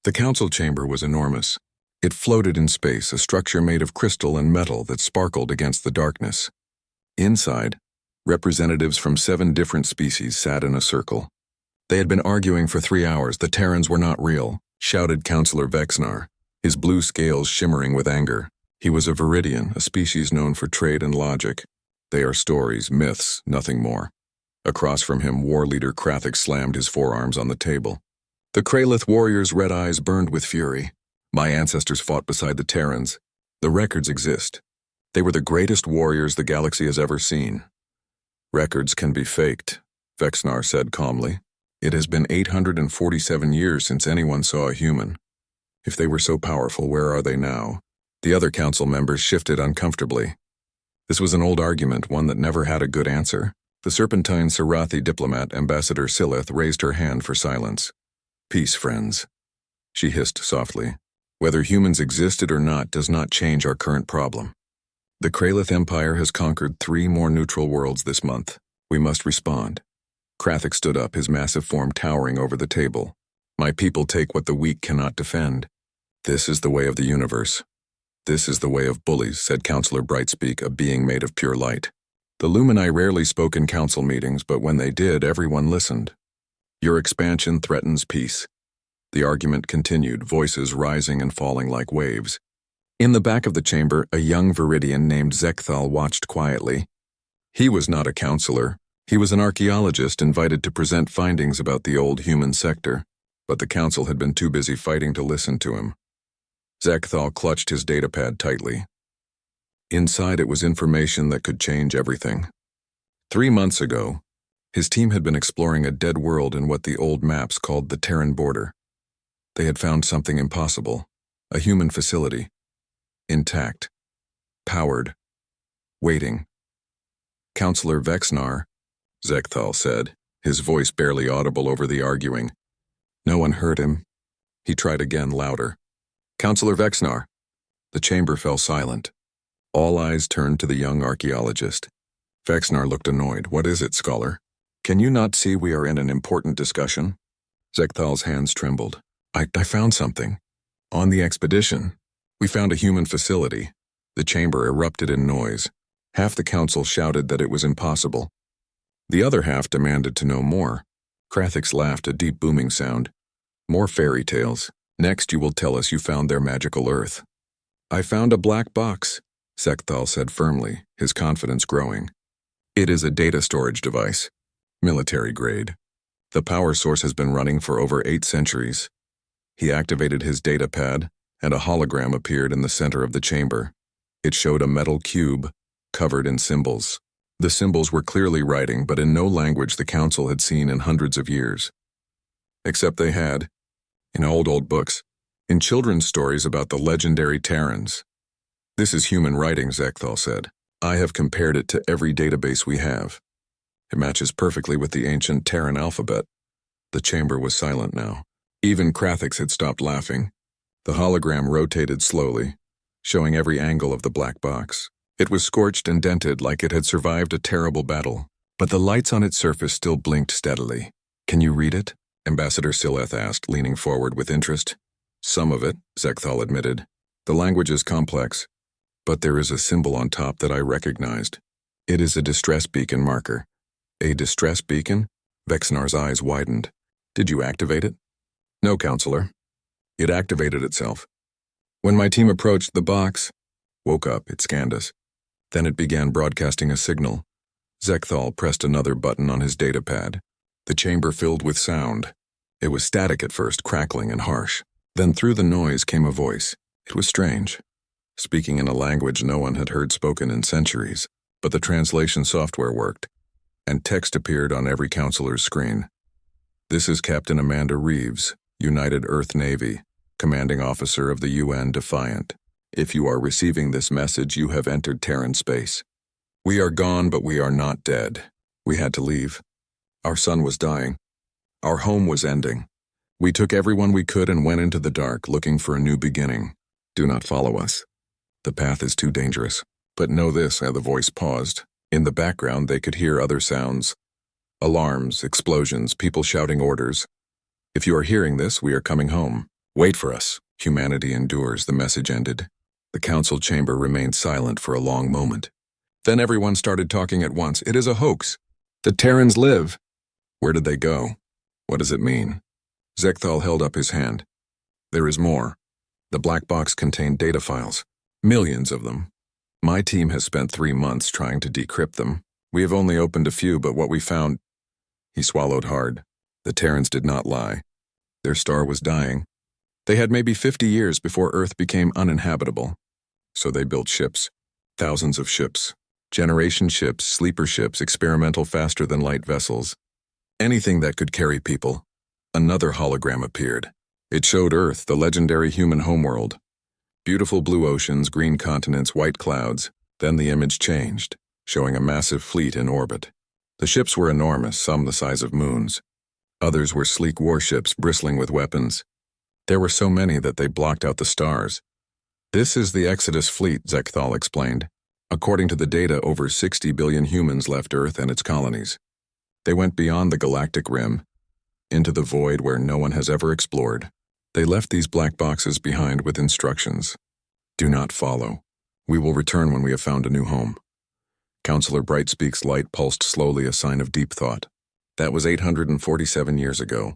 The council chamber was enormous. It floated in space, a structure made of crystal and metal that sparkled against the darkness. Inside, representatives from 7 different species sat in a circle. They had been arguing for 3 hours. The Terrans were not real, shouted Councillor Vexnar, his blue scales shimmering with anger. He was a Viridian, a species known for trade and logic. They are stories, myths, nothing more. Across from him, war leader Krathix slammed his forearms on the table. The Kralith warriors' red eyes burned with fury. My ancestors fought beside the Terrans. The records exist. They were the greatest warriors the galaxy has ever seen. Records can be faked, Vexnar said calmly. It has been 847 years since anyone saw a human. If they were so powerful, where are they now? The other council members shifted uncomfortably. This was an old argument, one that never had a good answer. The Serpentine Sarathi diplomat, Ambassador Silith, raised her hand for silence. Peace, friends, she hissed softly. Whether humans existed or not does not change our current problem. The Kralith Empire has conquered 3 more neutral worlds this month. We must respond. Krathix stood up, his massive form towering over the table. My people take what the weak cannot defend. This is the way of the universe. This is the way of bullies, said Councillor Brightspeak, a being made of pure light. The Lumini rarely spoke in council meetings, but when they did, everyone listened. Your expansion threatens peace. The argument continued, voices rising and falling like waves. In the back of the chamber, a young Viridian named Zekthal watched quietly. He was not a counselor. He was an archaeologist invited to present findings about the old human sector, but the council had been too busy fighting to listen to him. Zekthal clutched his datapad tightly. Inside it was information that could change everything. 3 months ago, his team had been exploring a dead world in what the old maps called the Terran border. They had found something impossible, a human facility. Intact. Powered. Waiting. Councillor Vexnar, Zekthal said, his voice barely audible over the arguing. No one heard him. He tried again, louder. Councillor Vexnar. The chamber fell silent. All eyes turned to the young archaeologist. Vexnar looked annoyed. What is it, scholar? Can you not see we are in an important discussion? Zekthal's hands trembled. I found something. On the expedition, we found a human facility. The chamber erupted in noise. Half the council shouted that it was impossible. The other half demanded to know more. Krathix laughed, a deep booming sound. More fairy tales. Next you will tell us you found their magical earth. I found a black box, Zekthal said firmly, his confidence growing. It is a data storage device. Military grade. The power source has been running for over 8 centuries. He activated his data pad, and a hologram appeared in the center of the chamber. It showed a metal cube, covered in symbols. The symbols were clearly writing, but in no language the council had seen in hundreds of years. Except they had, in old books, in children's stories about the legendary Terrans. This is human writing, Zekthal said. I have compared it to every database we have. It matches perfectly with the ancient Terran alphabet. The chamber was silent now. Even Krathix had stopped laughing. The hologram rotated slowly, showing every angle of the black box. It was scorched and dented like it had survived a terrible battle, but the lights on its surface still blinked steadily. Can you read it? Ambassador Silith asked, leaning forward with interest. Some of it, Zekthal admitted. The language is complex, but there is a symbol on top that I recognized. It is a distress beacon marker. A distress beacon? Vexnar's eyes widened. Did you activate it? No, Counselor. It activated itself. When my team approached the box, woke up, it scanned us. Then it began broadcasting a signal. Zekthal pressed another button on his datapad. The chamber filled with sound. It was static at first, crackling and harsh. Then through the noise came a voice. It was strange, speaking in a language no one had heard spoken in centuries, but the translation software worked, and text appeared on every counselor's screen. This is Captain Amanda Reeves, United Earth Navy, commanding officer of the UN Defiant. If you are receiving this message, you have entered Terran space. We are gone, but we are not dead. We had to leave. Our sun was dying. Our home was ending. We took everyone we could and went into the dark, looking for a new beginning. Do not follow us. The path is too dangerous. But know this, the voice paused. In the background, they could hear other sounds. Alarms, explosions, people shouting orders. If you are hearing this, we are coming home. Wait for us. Humanity endures, the message ended. The council chamber remained silent for a long moment. Then everyone started talking at once. It is a hoax. The Terrans live. Where did they go? What does it mean? Zekthal held up his hand. There is more. The black box contained data files. Millions of them. My team has spent 3 months trying to decrypt them. We have only opened a few, but what we found... He swallowed hard. The Terrans did not lie. Their star was dying. They had maybe 50 years before Earth became uninhabitable. So they built ships. Thousands of ships. Generation ships, sleeper ships, experimental faster-than-light vessels. Anything that could carry people. Another hologram appeared. It showed Earth, the legendary human homeworld. Beautiful blue oceans, green continents, white clouds. Then the image changed, showing a massive fleet in orbit. The ships were enormous, some the size of moons. Others were sleek warships bristling with weapons. There were so many that they blocked out the stars. This is the Exodus fleet, Zekthal explained. According to the data, over 60 billion humans left Earth and its colonies. They went beyond the galactic rim, into the void where no one has ever explored. They left these black boxes behind with instructions. Do not follow. We will return when we have found a new home. Counselor Brightspeak's light pulsed slowly, a sign of deep thought. That was 847 years ago.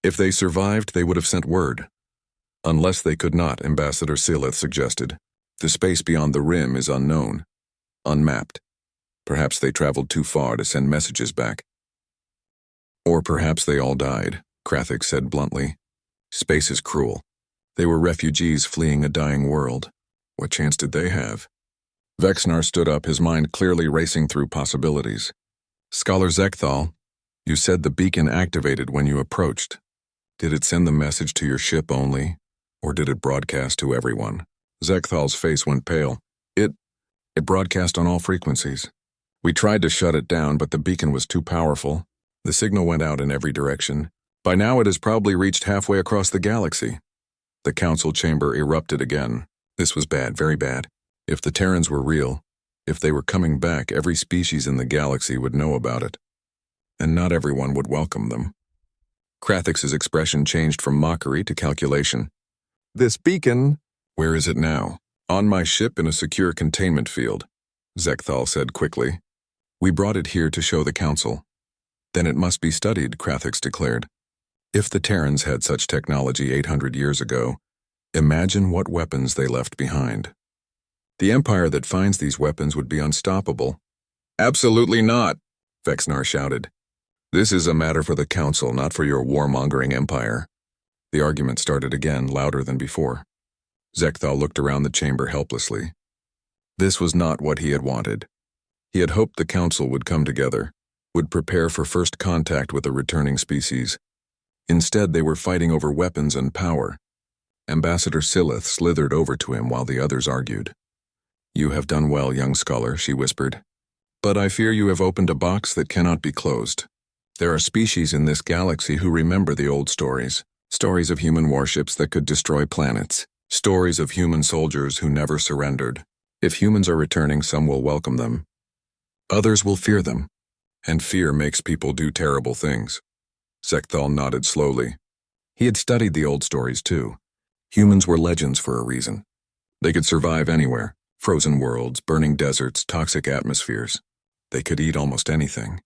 If they survived, they would have sent word. Unless they could not, Ambassador Silith suggested. The space beyond the rim is unknown, unmapped. Perhaps they traveled too far to send messages back. Or perhaps they all died, Krathik said bluntly. Space is cruel. They were refugees fleeing a dying world. What chance did they have? Vexnar stood up, his mind clearly racing through possibilities. Scholar Zekthal, you said the beacon activated when you approached. Did it send the message to your ship only, or did it broadcast to everyone? Zekthal's face went pale. It broadcast on all frequencies. We tried to shut it down, but the beacon was too powerful. The signal went out in every direction. By now it has probably reached halfway across the galaxy. The council chamber erupted again. This was bad, very bad. If the Terrans were real, if they were coming back, every species in the galaxy would know about it. And not everyone would welcome them. Krathix's expression changed from mockery to calculation. This beacon... Where is it now? On my ship in a secure containment field, Zekthal said quickly. We brought it here to show the council. Then it must be studied, Krathix declared. If the Terrans had such technology 800 years ago, imagine what weapons they left behind. The empire that finds these weapons would be unstoppable. Absolutely not, Vexnar shouted. This is a matter for the council, not for your warmongering empire. The argument started again, louder than before. Zekthal looked around the chamber helplessly. This was not what he had wanted. He had hoped the council would come together, would prepare for first contact with a returning species. Instead, they were fighting over weapons and power. Ambassador Silith slithered over to him while the others argued. You have done well, young scholar, she whispered. But I fear you have opened a box that cannot be closed. There are species in this galaxy who remember the old stories. Stories of human warships that could destroy planets. Stories of human soldiers who never surrendered. If humans are returning, some will welcome them. Others will fear them. And fear makes people do terrible things. Zekthal nodded slowly. He had studied the old stories too. Humans were legends for a reason. They could survive anywhere. Frozen worlds, burning deserts, toxic atmospheres. They could eat almost anything.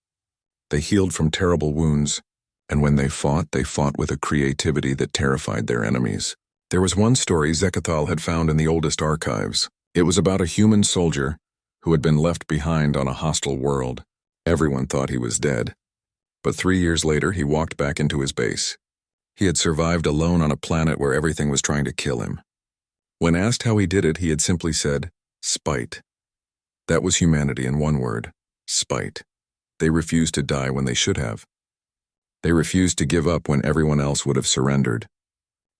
They healed from terrible wounds. And when they fought with a creativity that terrified their enemies. There was one story Zekthal had found in the oldest archives. It was about a human soldier who had been left behind on a hostile world. Everyone thought he was dead. But 3 years later, he walked back into his base. He had survived alone on a planet where everything was trying to kill him. When asked how he did it, he had simply said, spite. That was humanity in one word, spite. They refused to die when they should have. They refused to give up when everyone else would have surrendered.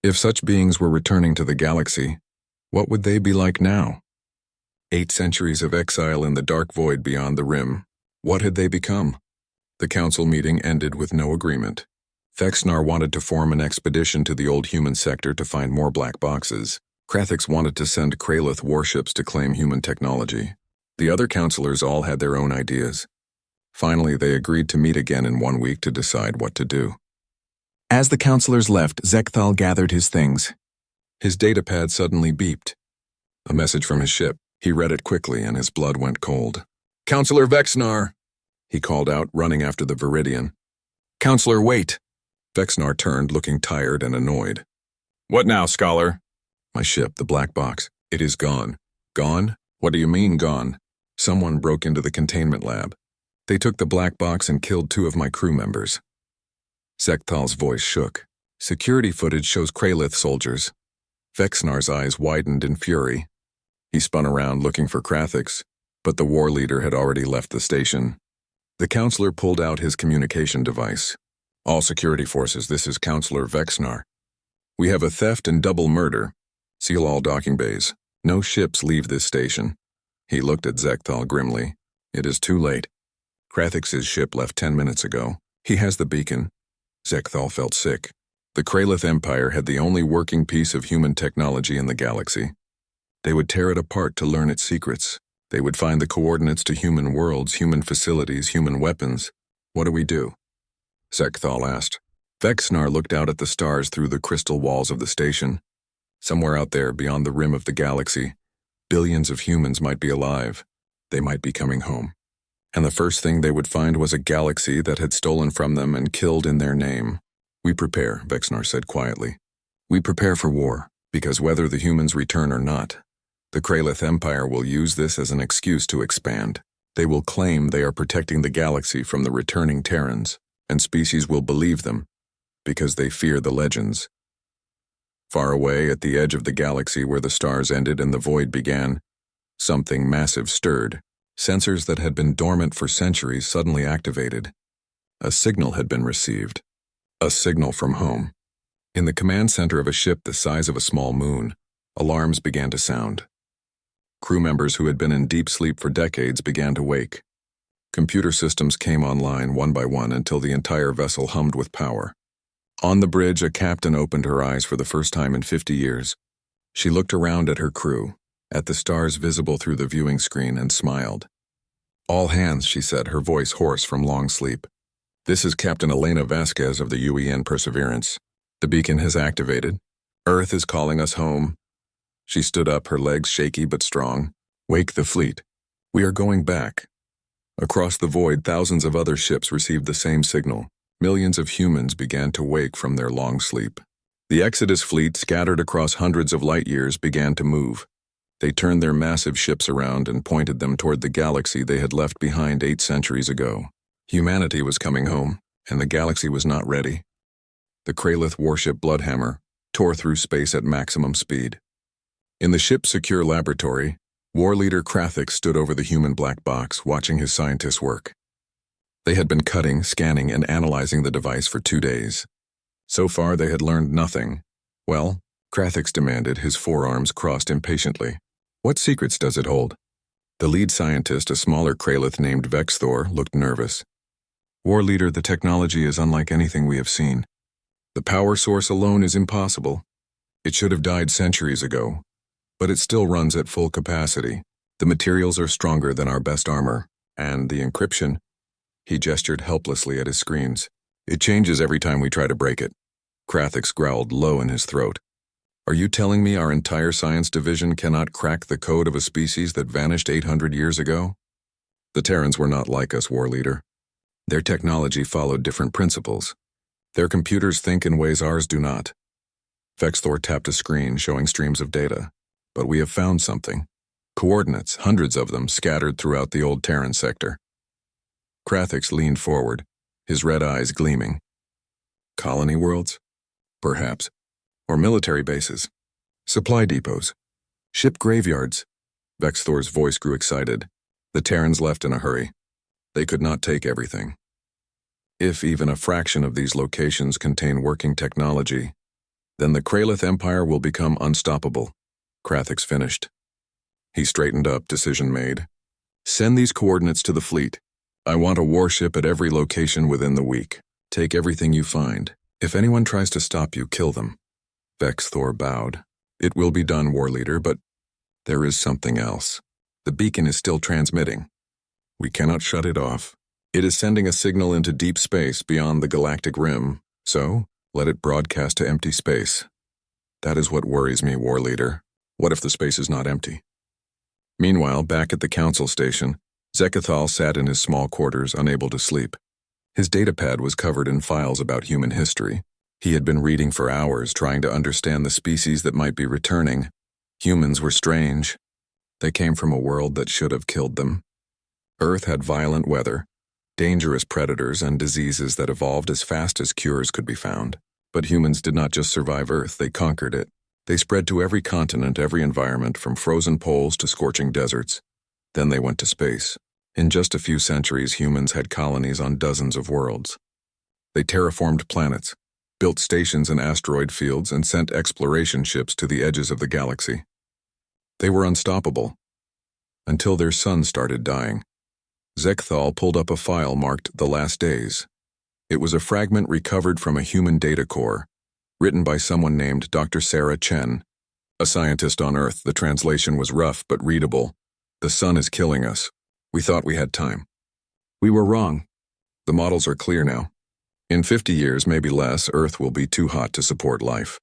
If such beings were returning to the galaxy, what would they be like now? 8 centuries of exile in the dark void beyond the rim. What had they become? The council meeting ended with no agreement. Vexnar wanted to form an expedition to the old human sector to find more black boxes. Krathix wanted to send Kralith warships to claim human technology. The other counselors all had their own ideas. Finally, they agreed to meet again in 1 week to decide what to do. As the counselors left, Zekthal gathered his things. His datapad suddenly beeped. A message from his ship. He read it quickly and his blood went cold. "Counselor Vexnar!" he called out, running after the Viridian. "Counselor, wait!" Vexnar turned, looking tired and annoyed. "What now, Scholar?" "My ship, the black box. It is gone." "Gone? What do you mean, gone?" "Someone broke into the containment lab. They took the black box and killed 2 of my crew members." Zekthal's voice shook. "Security footage shows Kralith soldiers." Vexnar's eyes widened in fury. He spun around looking for Krathix, but the war leader had already left the station. The counselor pulled out his communication device. "All security forces, this is Counselor Vexnar. We have a theft and double murder. Seal all docking bays. No ships leave this station." He looked at Zekthal grimly. "It is too late. Krathix's ship left 10 minutes ago. He has the beacon." Zekthal felt sick. The Kralith Empire had the only working piece of human technology in the galaxy. They would tear it apart to learn its secrets. They would find the coordinates to human worlds, human facilities, human weapons. "What do we do?" Zekthal asked. Vexnar looked out at the stars through the crystal walls of the station. Somewhere out there, beyond the rim of the galaxy, billions of humans might be alive. They might be coming home. And the first thing they would find was a galaxy that had stolen from them and killed in their name. "We prepare," Vexnar said quietly. "We prepare for war, because whether the humans return or not, the Kralith Empire will use this as an excuse to expand. They will claim they are protecting the galaxy from the returning Terrans, and species will believe them, because they fear the legends." Far away at the edge of the galaxy where the stars ended and the void began, something massive stirred. Sensors that had been dormant for centuries suddenly activated. A signal had been received. A signal from home. In the command center of a ship the size of a small moon, alarms began to sound. Crew members who had been in deep sleep for decades began to wake. Computer systems came online one by one until the entire vessel hummed with power. On the bridge, a captain opened her eyes for the first time in 50 years. She looked around at her crew, at the stars visible through the viewing screen, and smiled. "All hands," she said, her voice hoarse from long sleep. "This is Captain Elena Vasquez of the UEN Perseverance. The beacon has activated. Earth is calling us home." She stood up, her legs shaky but strong. "Wake the fleet. We are going back." Across the void, thousands of other ships received the same signal. Millions of humans began to wake from their long sleep. The Exodus fleet, scattered across hundreds of light years, began to move. They turned their massive ships around and pointed them toward the galaxy they had left behind 8 centuries ago. Humanity was coming home, and the galaxy was not ready. The Kralith warship Bloodhammer tore through space at maximum speed. In the ship's secure laboratory, War Leader Krathix stood over the human black box, watching his scientists work. They had been cutting, scanning, and analyzing the device for 2 days. So far, they had learned nothing. "Well," Krathix demanded, his forearms crossed impatiently. "What secrets does it hold?" The lead scientist, a smaller Kralith named Vexthor, looked nervous. "War Leader, the technology is unlike anything we have seen. The power source alone is impossible. It should have died centuries ago, but it still runs at full capacity. The materials are stronger than our best armor, and the encryption—" He gestured helplessly at his screens. "It changes every time we try to break it." Krathix growled low in his throat. "Are you telling me our entire science division cannot crack the code of a species that vanished 800 years ago?" "The Terrans were not like us, War Leader. Their technology followed different principles. Their computers think in ways ours do not." Vexthor tapped a screen showing streams of data. "But we have found something. Coordinates, hundreds of them, scattered throughout the old Terran sector." Krathix leaned forward, his red eyes gleaming. "Colony worlds? Perhaps. Or military bases. Supply depots. Ship graveyards." Vexthor's voice grew excited. "The Terrans left in a hurry. They could not take everything. If even a fraction of these locations contain working technology, then the Kralith Empire will become unstoppable." Krathix finished. He straightened up, decision made. "Send these coordinates to the fleet. I want a warship at every location within the week. Take everything you find. If anyone tries to stop you, kill them." Vexthor bowed. "It will be done, War Leader, but there is something else. The beacon is still transmitting. We cannot shut it off. It is sending a signal into deep space beyond the galactic rim, so Let it broadcast to empty space. That is what worries me, War Leader. What if the space is not empty? Meanwhile, back at the council station, Zekathal sat in his small quarters, unable to sleep. His datapad was covered in files about human history. He had been reading for hours, trying to understand the species that might be returning. Humans were strange. They came from a world that should have killed them. Earth had violent weather, dangerous predators, and diseases that evolved as fast as cures could be found. But humans did not just survive Earth, they conquered it. They spread to every continent, every environment, from frozen poles to scorching deserts. Then they went to space. In just a few centuries, humans had colonies on dozens of worlds. They terraformed planets, built stations in asteroid fields, and sent exploration ships to the edges of the galaxy. They were unstoppable, until their sun started dying. Zekathal pulled up a file marked The Last Days. It was a fragment recovered from a human data core, written by someone named Dr. Sarah Chen. A scientist on Earth, the translation was rough but readable. The sun is killing us. We thought we had time. We were wrong. The models are clear now. In 50 years, maybe less, Earth will be too hot to support life.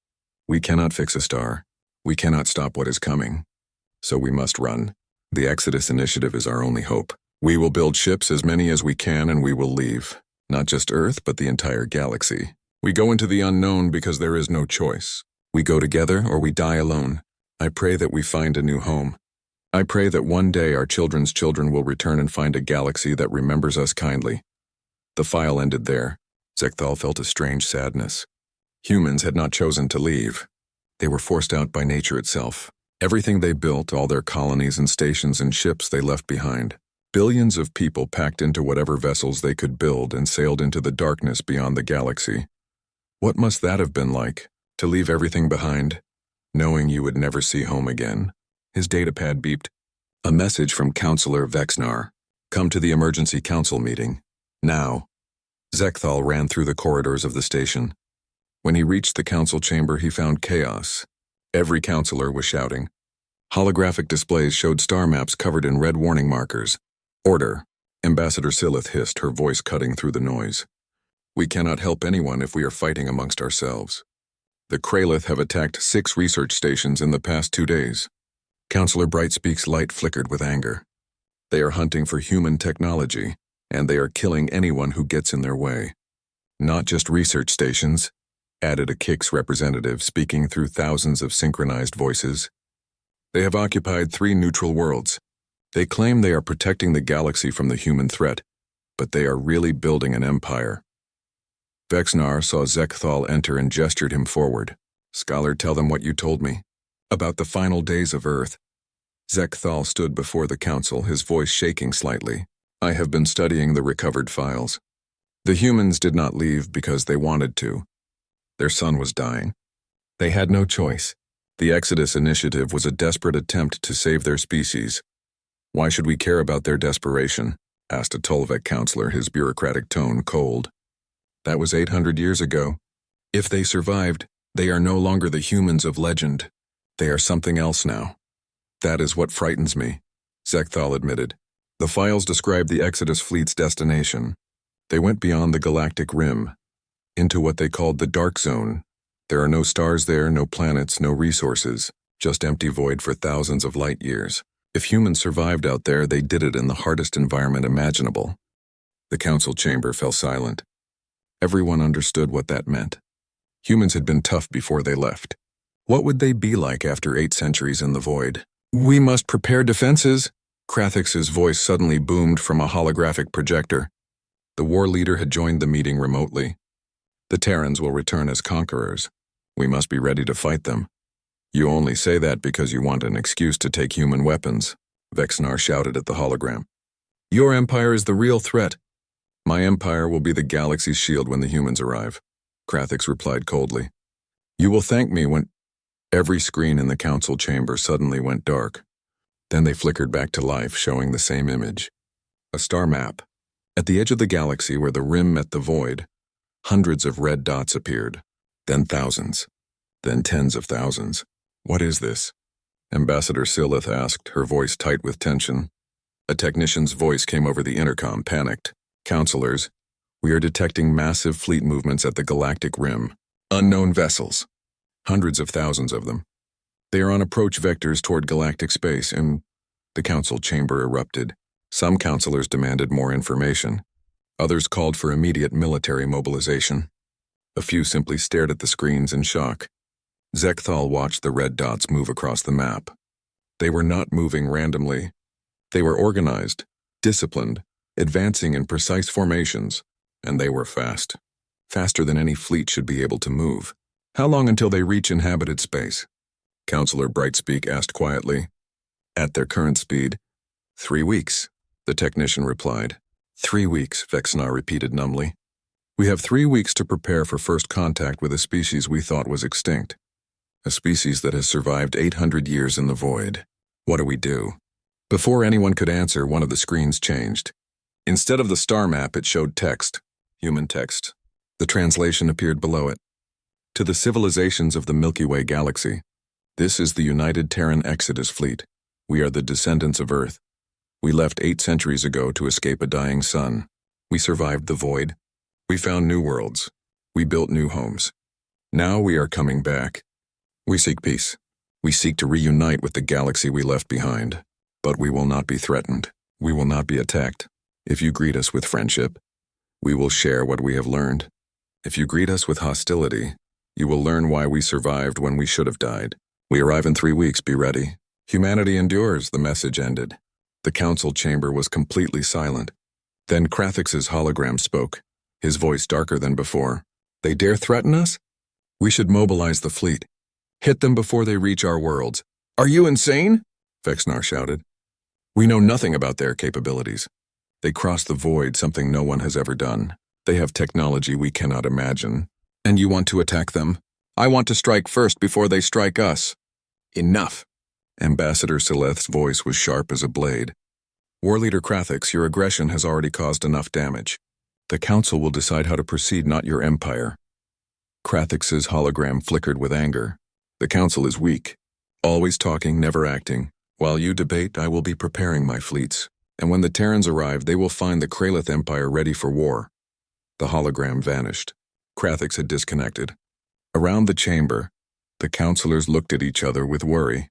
We cannot fix a star. We cannot stop what is coming. So we must run. The Exodus Initiative is our only hope. We will build ships, as many as we can, and we will leave. Not just Earth, but the entire galaxy. We go into the unknown because there is no choice. We go together or we die alone. I pray that we find a new home. I pray that one day our children's children will return and find a galaxy that remembers us kindly. The file ended there. Zekathal felt a strange sadness. Humans had not chosen to leave. They were forced out by nature itself. Everything they built, all their colonies and stations and ships, they left behind. Billions of people packed into whatever vessels they could build and sailed into the darkness beyond the galaxy. What must that have been like, to leave everything behind, knowing you would never see home again? His datapad beeped. A message from Counselor Vexnar. Come to the emergency council meeting. Now. Zekathal ran through the corridors of the station. When he reached the council chamber, he found chaos. Every counselor was shouting. Holographic displays showed star maps covered in red warning markers. Order. Ambassador Silith hissed, her voice cutting through the noise. We cannot help anyone if we are fighting amongst ourselves. The Kralith have attacked 6 research stations in the past 2 days. Counselor Brightspeak's light flickered with anger. They are hunting for human technology, and they are killing anyone who gets in their way. Not just research stations, added a Kix representative speaking through thousands of synchronized voices. They have occupied 3 neutral worlds. They claim they are protecting the galaxy from the human threat, but they are really building an empire. Vexnar saw Zekathal enter and gestured him forward. Scholar, tell them what you told me. About the final days of Earth. Zekathal stood before the council, his voice shaking slightly. I have been studying the recovered files. The humans did not leave because they wanted to. Their sun was dying. They had no choice. The Exodus Initiative was a desperate attempt to save their species. Why should we care about their desperation? Asked a Tolvec counselor, his bureaucratic tone cold. That was 800 years ago. If they survived, they are no longer the humans of legend. They are something else now. That is what frightens me, Zekathal admitted. The files describe the Exodus fleet's destination. They went beyond the galactic rim, into what they called the Dark Zone. There are no stars there, no planets, no resources, just empty void for thousands of light years. If humans survived out there, they did it in the hardest environment imaginable. The council chamber fell silent. Everyone understood what that meant. Humans had been tough before they left. What would they be like after 8 centuries in the void? We must prepare defenses. Krathix's voice suddenly boomed from a holographic projector. The war leader had joined the meeting remotely. The Terrans will return as conquerors. We must be ready to fight them. You only say that because you want an excuse to take human weapons, Vexnar shouted at the hologram. Your empire is the real threat. My empire will be the galaxy's shield when the humans arrive, Krathix replied coldly. You will thank me when... Every screen in the council chamber suddenly went dark. Then they flickered back to life, showing the same image. A star map. At the edge of the galaxy where the rim met the void, hundreds of red dots appeared. Then thousands. Then tens of thousands. What is this? Ambassador Silith asked, her voice tight with tension. A technician's voice came over the intercom, panicked. Counselors, we are detecting massive fleet movements at the galactic rim. Unknown vessels. Hundreds of thousands of them. They are on approach vectors toward galactic space, and the council chamber erupted. Some councilors demanded more information. Others called for immediate military mobilization. A few simply stared at the screens in shock. Zekthal watched the red dots move across the map. They were not moving randomly. They were organized, disciplined, advancing in precise formations, and they were fast. Faster than any fleet should be able to move. How long until they reach inhabited space? Counselor Brightspeak asked quietly. At their current speed, 3 weeks, the technician replied. 3 weeks, Vexnar repeated numbly. We have 3 weeks to prepare for first contact with a species we thought was extinct. A species that has survived 800 years in the void. What do we do? Before anyone could answer, one of the screens changed. Instead of the star map, it showed text, human text. The translation appeared below it. To the civilizations of the Milky Way galaxy, this is the United Terran Exodus Fleet. We are the descendants of Earth. We left 8 centuries ago to escape a dying sun. We survived the void. We found new worlds. We built new homes. Now we are coming back. We seek peace. We seek to reunite with the galaxy we left behind. But we will not be threatened. We will not be attacked. If you greet us with friendship, we will share what we have learned. If you greet us with hostility, you will learn why we survived when we should have died. We arrive in 3 weeks, be ready. Humanity endures, the message ended. The council chamber was completely silent. Then Krathix's hologram spoke, his voice darker than before. They dare threaten us? We should mobilize the fleet. Hit them before they reach our worlds. Are you insane? Vexnar shouted. We know nothing about their capabilities. They cross the void, something no one has ever done. They have technology we cannot imagine. And you want to attack them? I want to strike first before they strike us. Enough. Ambassador Sileth's voice was sharp as a blade. War Leader Krathix, your aggression has already caused enough damage. The Council will decide how to proceed, not your empire. Krathix's hologram flickered with anger. The Council is weak. Always talking, never acting. While you debate, I will be preparing my fleets. And when the Terrans arrive, they will find the Kralith Empire ready for war. The hologram vanished. Krathix had disconnected. Around the chamber, the councilors looked at each other with worry.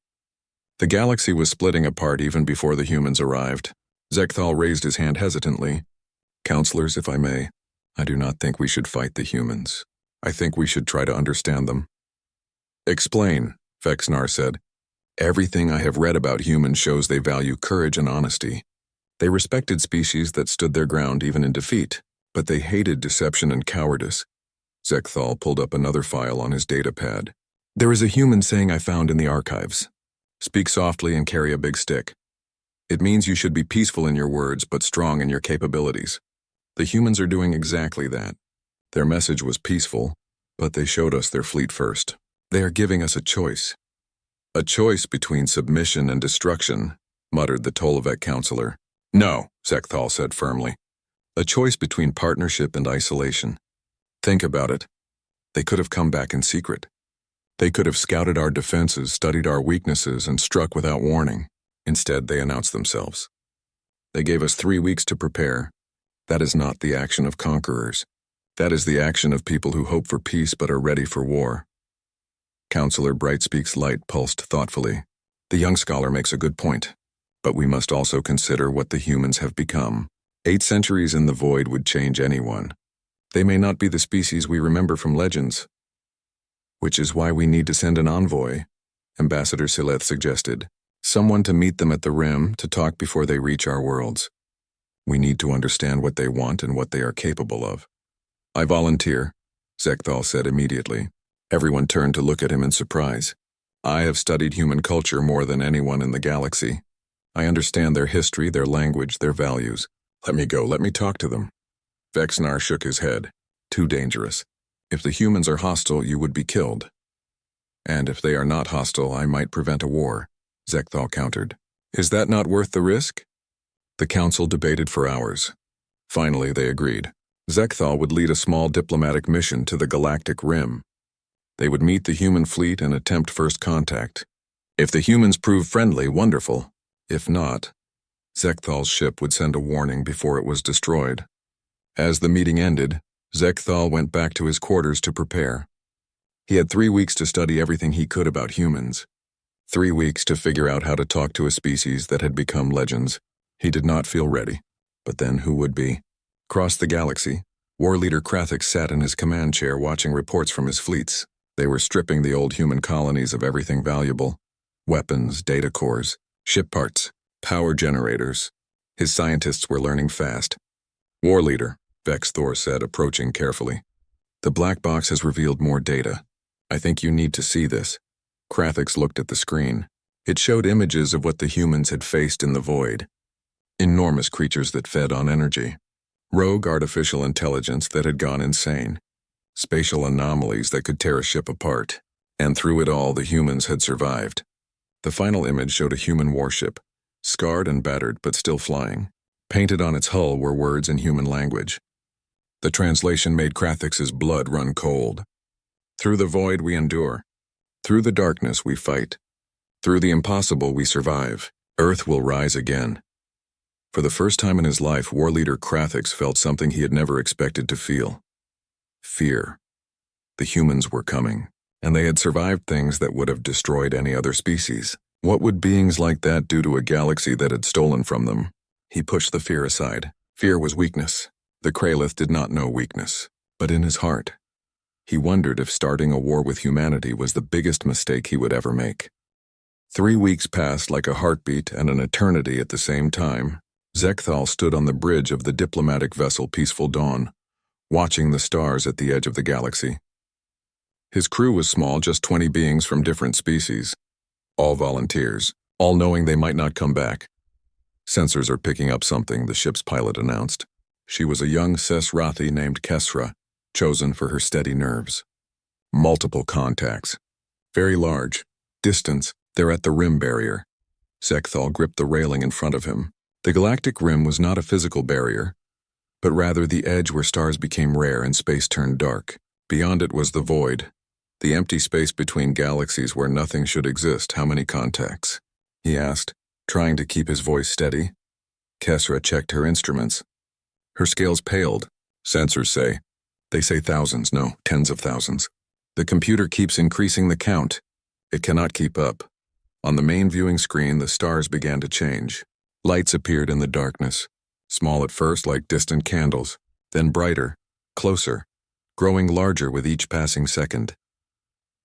The galaxy was splitting apart even before the humans arrived. Zekthal raised his hand hesitantly. Counselors, if I may, I do not think we should fight the humans. I think we should try to understand them. Explain, Vexnar said. Everything I have read about humans shows they value courage and honesty. They respected species that stood their ground even in defeat, but they hated deception and cowardice. Zekthal pulled up another file on his datapad. There is a human saying I found in the archives. Speak softly and carry a big stick. It means you should be peaceful in your words but strong in your capabilities. The humans are doing exactly that. Their message was peaceful, but they showed us their fleet first. They are giving us a choice. A choice between submission and destruction, muttered the Tolevec counselor. No, Zekthal said firmly. A choice between partnership and isolation. Think about it. They could have come back in secret. They could have scouted our defenses, studied our weaknesses, and struck without warning. Instead, they announced themselves. They gave us 3 weeks to prepare. That is not the action of conquerors. That is the action of people who hope for peace but are ready for war. Counselor Brightspeak's light pulsed thoughtfully. The young scholar makes a good point, but we must also consider what the humans have become. 8 centuries in the void would change anyone. They may not be the species we remember from legends. Which is why we need to send an envoy, Ambassador Sileth suggested. Someone to meet them at the rim, to talk before they reach our worlds. We need to understand what they want and what they are capable of. I volunteer, Zekthal said immediately. Everyone turned to look at him in surprise. I have studied human culture more than anyone in the galaxy. I understand their history, their language, their values. Let me go, let me talk to them. Vexnar shook his head. Too dangerous. If the humans are hostile, you would be killed. And if they are not hostile, I might prevent a war, Zekthal countered. Is that not worth the risk? The council debated for hours. Finally, they agreed. Zekthal would lead a small diplomatic mission to the Galactic Rim. They would meet the human fleet and attempt first contact. If the humans prove friendly, wonderful. If not, Zekthal's ship would send a warning before it was destroyed. As the meeting ended, Zekthal went back to his quarters to prepare. He had 3 weeks to study everything he could about humans. 3 weeks to figure out how to talk to a species that had become legends. He did not feel ready. But then who would be? Across the galaxy, War Leader Krathix sat in his command chair watching reports from his fleets. They were stripping the old human colonies of everything valuable. Weapons, data cores, ship parts, power generators. His scientists were learning fast. War Leader, Vex Thor said, approaching carefully. The black box has revealed more data. I think you need to see this. Krathix looked at the screen. It showed images of what the humans had faced in the void. Enormous creatures that fed on energy. Rogue artificial intelligence that had gone insane. Spatial anomalies that could tear a ship apart. And through it all, the humans had survived. The final image showed a human warship, scarred and battered but still flying. Painted on its hull were words in human language. The translation made Krathix's blood run cold. Through the void we endure. Through the darkness we fight. Through the impossible we survive. Earth will rise again. For the first time in his life, War Leader Krathix felt something he had never expected to feel. Fear. The humans were coming, and they had survived things that would have destroyed any other species. What would beings like that do to a galaxy that had stolen from them? He pushed the fear aside. Fear was weakness. The Kralith did not know weakness, but in his heart, he wondered if starting a war with humanity was the biggest mistake he would ever make. 3 weeks passed like a heartbeat and an eternity at the same time. Zekthal stood on the bridge of the diplomatic vessel Peaceful Dawn, watching the stars at the edge of the galaxy. His crew was small, just 20 beings from different species. All volunteers, all knowing they might not come back. Sensors are picking up something, the ship's pilot announced. She was a young Sesrathi named Kesra, chosen for her steady nerves. Multiple contacts. Very large. Distance, they're at the rim barrier. Zekthal gripped the railing in front of him. The galactic rim was not a physical barrier, but rather the edge where stars became rare and space turned dark. Beyond it was the void, the empty space between galaxies where nothing should exist. How many contacts? He asked, trying to keep his voice steady. Kesra checked her instruments. Her scales paled. Sensors say. They say thousands, no, tens of thousands. The computer keeps increasing the count. It cannot keep up. On the main viewing screen, the stars began to change. Lights appeared in the darkness, small at first like distant candles, then brighter, closer, growing larger with each passing second.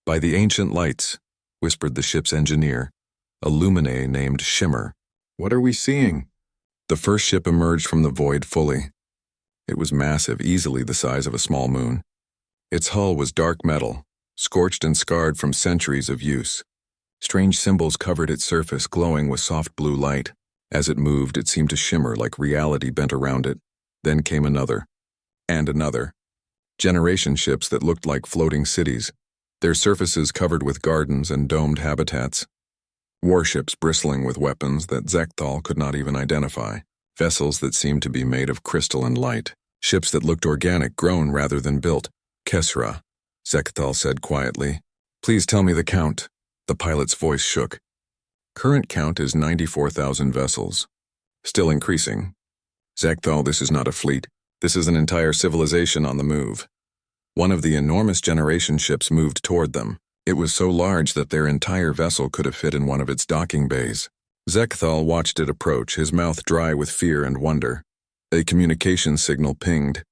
By the ancient lights, whispered the ship's engineer, a luminae named Shimmer. What are we seeing? The first ship emerged from the void fully. It was massive, easily the size of a small moon. Its hull was dark metal, scorched and scarred from centuries of use. Strange symbols covered its surface, glowing with soft blue light. As it moved, it seemed to shimmer like reality bent around it. Then came another. And another. Generation ships that looked like floating cities, their surfaces covered with gardens and domed habitats. Warships bristling with weapons that Zekthal could not even identify. Vessels that seemed to be made of crystal and light. Ships that looked organic, grown rather than built. Kesra, Zekthal said quietly. Please tell me the count. The pilot's voice shook. Current count is 94,000 vessels. Still increasing. Zekthal, this is not a fleet. This is an entire civilization on the move. One of the enormous generation ships moved toward them. It was so large that their entire vessel could have fit in one of its docking bays. Zekthal watched it approach, his mouth dry with fear and wonder. A communication signal pinged.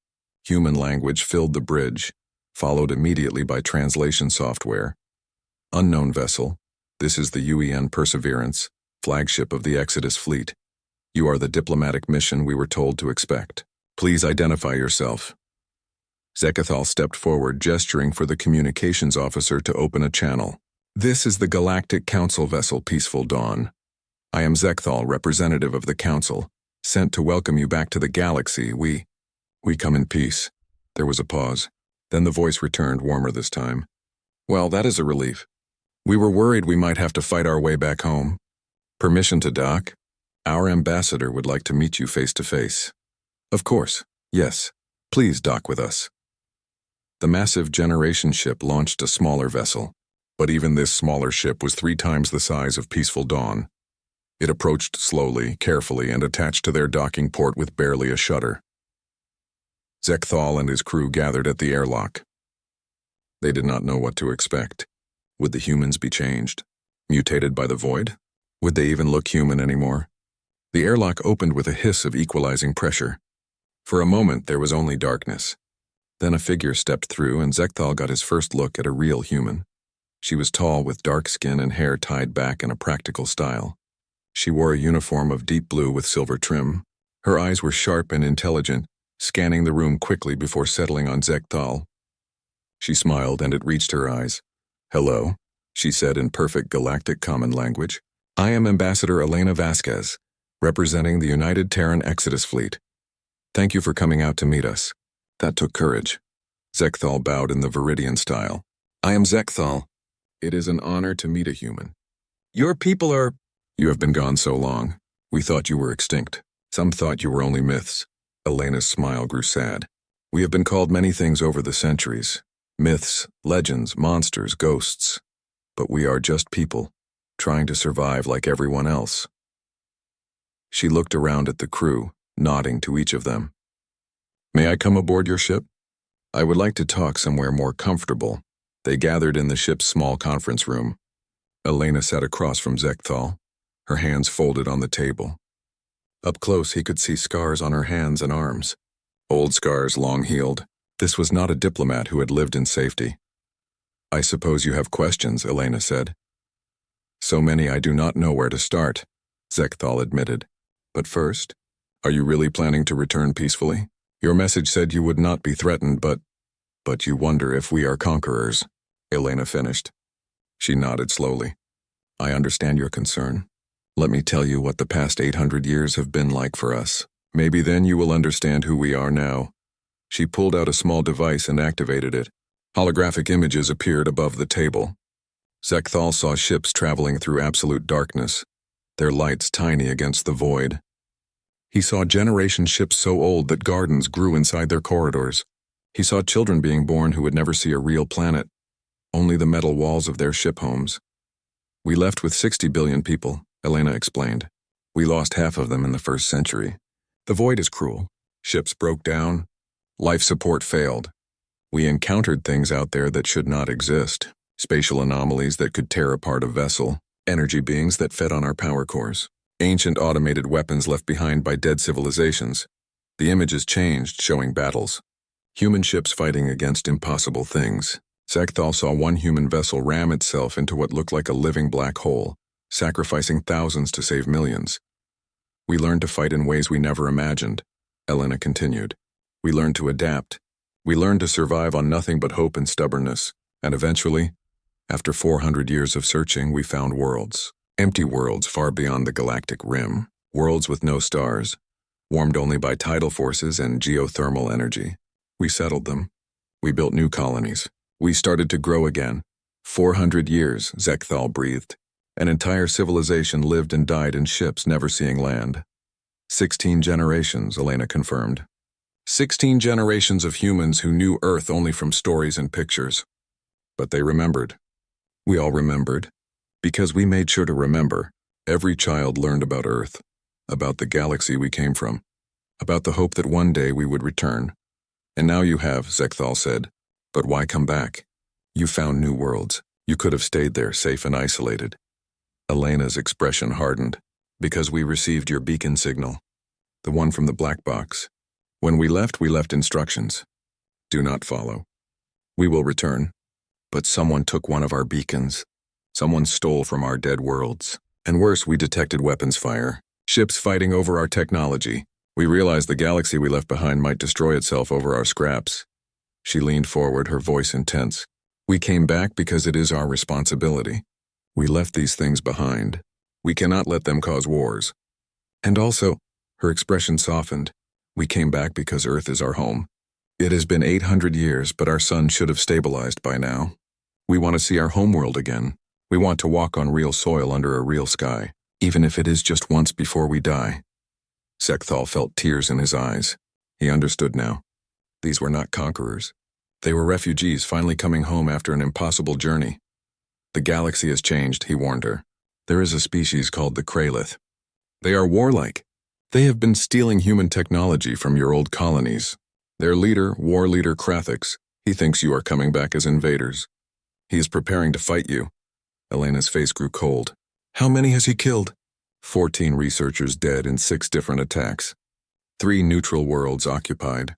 Human language filled the bridge, followed immediately by translation software. Unknown vessel. This is the UEN Perseverance, flagship of the Exodus fleet. You are the diplomatic mission we were told to expect. Please identify yourself. Zekthal stepped forward, gesturing for the communications officer to open a channel. This is the Galactic Council vessel Peaceful Dawn. I am Zekthal, representative of the Council, sent to welcome you back to the galaxy. We come in peace. There was a pause. Then the voice returned, warmer this time. Well, that is a relief. We were worried we might have to fight our way back home. Permission to dock? Our ambassador would like to meet you face to face. Of course, yes. Please dock with us. The massive generation ship launched a smaller vessel, but even this smaller ship was 3 times the size of Peaceful Dawn. It approached slowly, carefully, and attached to their docking port with barely a shudder. Zekthal and his crew gathered at the airlock. They did not know what to expect. Would the humans be changed? Mutated by the void? Would they even look human anymore? The airlock opened with a hiss of equalizing pressure. For a moment, there was only darkness. Then a figure stepped through, and Zekthal got his first look at a real human. She was tall, with dark skin and hair tied back in a practical style. She wore a uniform of deep blue with silver trim. Her eyes were sharp and intelligent, scanning the room quickly before settling on Zekthal. She smiled, and it reached her eyes. "Hello," she said in perfect galactic common language. "I am Ambassador Elena Vasquez, representing the United Terran Exodus Fleet. Thank you for coming out to meet us." That took courage. Zekthal bowed in the Viridian style. "I am Zekthal. It is an honor to meet a human. Your people are—" "You have been gone so long. We thought you were extinct. Some thought you were only myths." Elena's smile grew sad. "We have been called many things over the centuries. Myths, legends, monsters, ghosts. But we are just people, trying to survive like everyone else." She looked around at the crew, nodding to each of them. "May I come aboard your ship? I would like to talk somewhere more comfortable." They gathered in the ship's small conference room. Elena sat across from Zekthal, her hands folded on the table. Up close, he could see scars on her hands and arms. Old scars, long-healed. This was not a diplomat who had lived in safety. "I suppose you have questions," Elena said. "So many I do not know where to start," Zekthal admitted. "But first, are you really planning to return peacefully? Your message said you would not be threatened, but you wonder if we are conquerors," Elena finished. She nodded slowly. "I understand your concern. Let me tell you what the past 800 years have been like for us. Maybe then you will understand who we are now." She pulled out a small device and activated it. Holographic images appeared above the table. Zekthal saw ships traveling through absolute darkness, their lights tiny against the void. He saw generation ships so old that gardens grew inside their corridors. He saw children being born who would never see a real planet, only the metal walls of their ship homes. "We left with 60 billion people," Elena explained. "We lost half of them in the first century. The void is cruel. Ships broke down. Life support failed. We encountered things out there that should not exist. Spatial anomalies that could tear apart a vessel. Energy beings that fed on our power cores. Ancient automated weapons left behind by dead civilizations. The images changed, showing battles. Human ships fighting against impossible things. Zekthal saw one human vessel ram itself into what looked like a living black hole, sacrificing thousands to save millions. We learned to fight in ways we never imagined," Elena continued. "We learned to adapt. We learned to survive on nothing but hope and stubbornness. And eventually, after 400 years of searching, we found worlds. Empty worlds far beyond the galactic rim. Worlds with no stars, warmed only by tidal forces and geothermal energy. We settled them. We built new colonies. We started to grow again. 400 years, Zekthal breathed. An entire civilization lived and died in ships never seeing land. 16 generations, Elena confirmed. 16 generations of humans who knew Earth only from stories and pictures. But they remembered. We all remembered. Because we made sure to remember. Every child learned about Earth, about the galaxy we came from, about the hope that one day we would return. And now you have, Zekthal said. But why come back? You found new worlds. You could have stayed there, safe and isolated. Elena's expression hardened. Because we received your beacon signal. The one from the black box. When we left instructions. Do not follow. We will return. But someone took one of our beacons. Someone stole from our dead worlds. And worse, we detected weapons fire. Ships fighting over our technology. We realized the galaxy we left behind might destroy itself over our scraps. She leaned forward, her voice intense. We came back because it is our responsibility. We left these things behind. We cannot let them cause wars. And also, her expression softened. We came back because Earth is our home. It has been 800 years, but our sun should have stabilized by now. We want to see our homeworld again. We want to walk on real soil under a real sky, even if it is just once before we die. Zekthal felt tears in his eyes. He understood now. These were not conquerors. They were refugees finally coming home after an impossible journey. The galaxy has changed, he warned her. There is a species called the Kralith. They are warlike. They have been stealing human technology from your old colonies. Their leader, war leader Krathix, He thinks you are coming back as invaders. He is preparing to fight you. Elena's face grew cold. How many has he killed? 14 researchers dead in 6 different attacks. 3 neutral worlds occupied.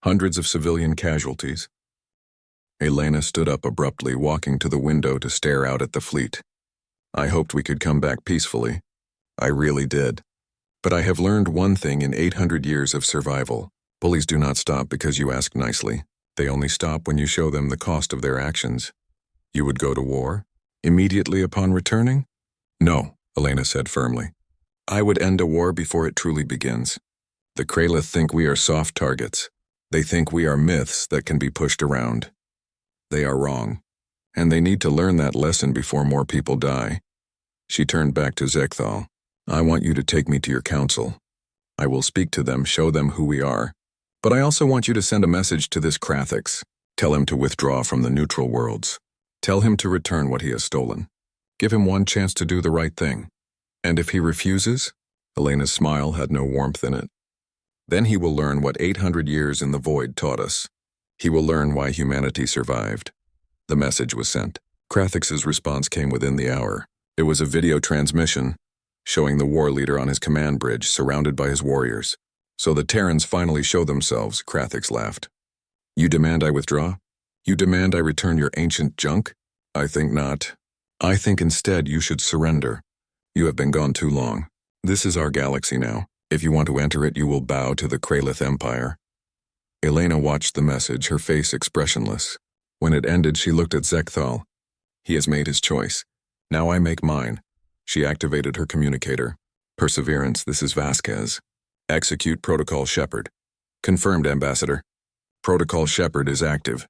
Hundreds of civilian casualties. Elena stood up abruptly, walking to the window to stare out at the fleet. I hoped we could come back peacefully. I really did. But I have learned one thing in 800 years of survival. Bullies do not stop because you ask nicely. They only stop when you show them the cost of their actions. You would go to war? Immediately upon returning? No, Elena said firmly. I would end a war before it truly begins. The Kralith think we are soft targets. They think we are myths that can be pushed around. They are wrong, and they need to learn that lesson before more people die. She turned back to Zekthal. I want you to take me to your council. I will speak to them, show them who we are. But I also want you to send a message to this Krathix. Tell him to withdraw from the neutral worlds. Tell him to return what he has stolen. Give him one chance to do the right thing. And if he refuses? Elena's smile had no warmth in it. Then he will learn what 800 years in the void taught us. He will learn why humanity survived. The message was sent. Krathix's response came within the hour. It was a video transmission, showing the war leader on his command bridge, surrounded by his warriors. So the Terrans finally show themselves, Krathix laughed. You demand I withdraw? You demand I return your ancient junk? I think not. I think instead you should surrender. You have been gone too long. This is our galaxy now. If you want to enter it, you will bow to the Kralith Empire. Elena watched the message, her face expressionless. When it ended, she looked at Zekthal. He has made his choice. Now I make mine. She activated her communicator. Perseverance, this is Vasquez. Execute Protocol Shepard. Confirmed, Ambassador. Protocol Shepard is active.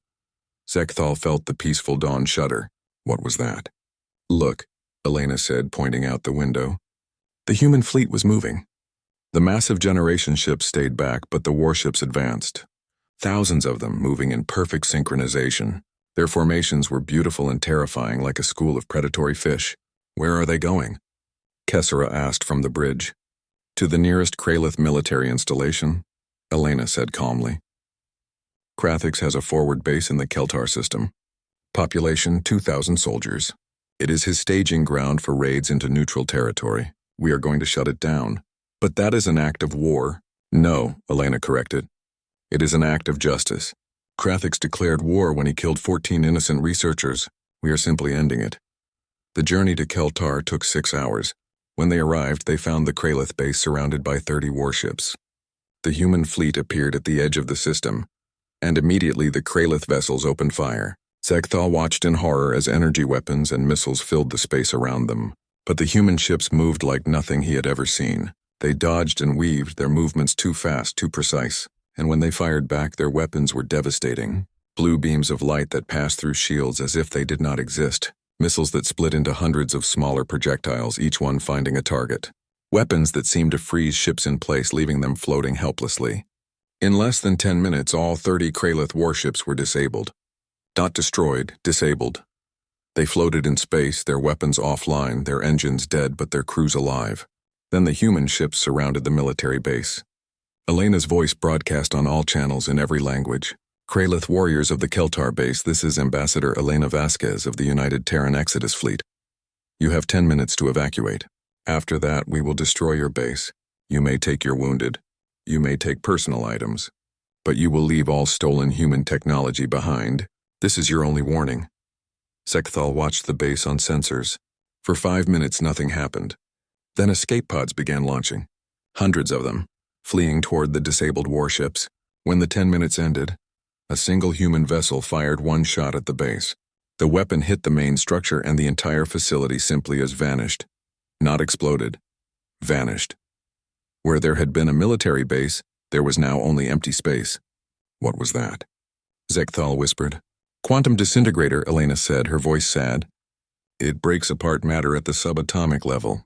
Zekthal felt the peaceful dawn shudder. What was that? Look, Elena said, pointing out the window. The human fleet was moving. The massive generation ships stayed back, but the warships advanced. Thousands of them moving in perfect synchronization. Their formations were beautiful and terrifying, like a school of predatory fish. Where are they going? Kessera asked from the bridge. To the nearest Kralith military installation, Elena said calmly. Krathix has a forward base in the Keltar system. Population 2,000 soldiers. It is his staging ground for raids into neutral territory. We are going to shut it down. But that is an act of war. No, Elena corrected. It is an act of justice. Krathix declared war when he killed 14 innocent researchers. We are simply ending it. The journey to Keltar took 6 hours. When they arrived, they found the Kralith base surrounded by 30 warships. The human fleet appeared at the edge of the system, and immediately the Kralith vessels opened fire. Zekthal watched in horror as energy weapons and missiles filled the space around them. But the human ships moved like nothing he had ever seen. They dodged and weaved, their movements too fast, too precise. And when they fired back, their weapons were devastating. Blue beams of light that passed through shields as if they did not exist. Missiles that split into hundreds of smaller projectiles, each one finding a target. Weapons that seemed to freeze ships in place, leaving them floating helplessly. In less than 10 minutes, all 30 Kralith warships were disabled. Not destroyed, disabled. They floated in space, their weapons offline, their engines dead, but their crews alive. Then the human ships surrounded the military base. Elena's voice broadcast on all channels in every language. Kralith warriors of the Keltar base, this is Ambassador Elena Vasquez of the United Terran Exodus Fleet. You have 10 minutes to evacuate. After that, we will destroy your base. You may take your wounded. You may take personal items. But you will leave all stolen human technology behind. This is your only warning. Zekthal watched the base on sensors. For 5 minutes, nothing happened. Then escape pods began launching. Hundreds of them, fleeing toward the disabled warships. When the 10 minutes ended, a single human vessel fired one shot at the base. The weapon hit the main structure and the entire facility simply as vanished. Not exploded. Vanished. Where there had been a military base, there was now only empty space. What was that? Zekthal whispered. Quantum disintegrator, Elena said, her voice sad. It breaks apart matter at the subatomic level.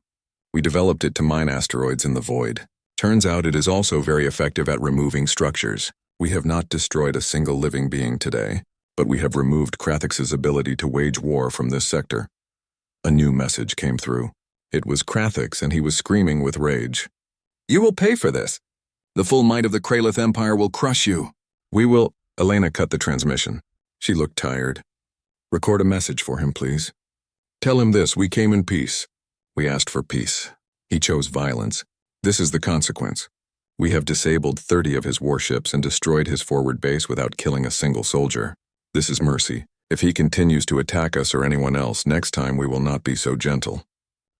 We developed it to mine asteroids in the void. Turns out it is also very effective at removing structures. We have not destroyed a single living being today, but we have removed Krathix's ability to wage war from this sector. A new message came through. It was Krathix, and he was screaming with rage. You will pay for this. The full might of the Kralith Empire will crush you. We will, Elena cut the transmission. She looked tired. Record a message for him, please. Tell him this: we came in peace. We asked for peace. He chose violence. This is the consequence. We have disabled 30 of his warships and destroyed his forward base without killing a single soldier. This is mercy. If he continues to attack us or anyone else, next time we will not be so gentle.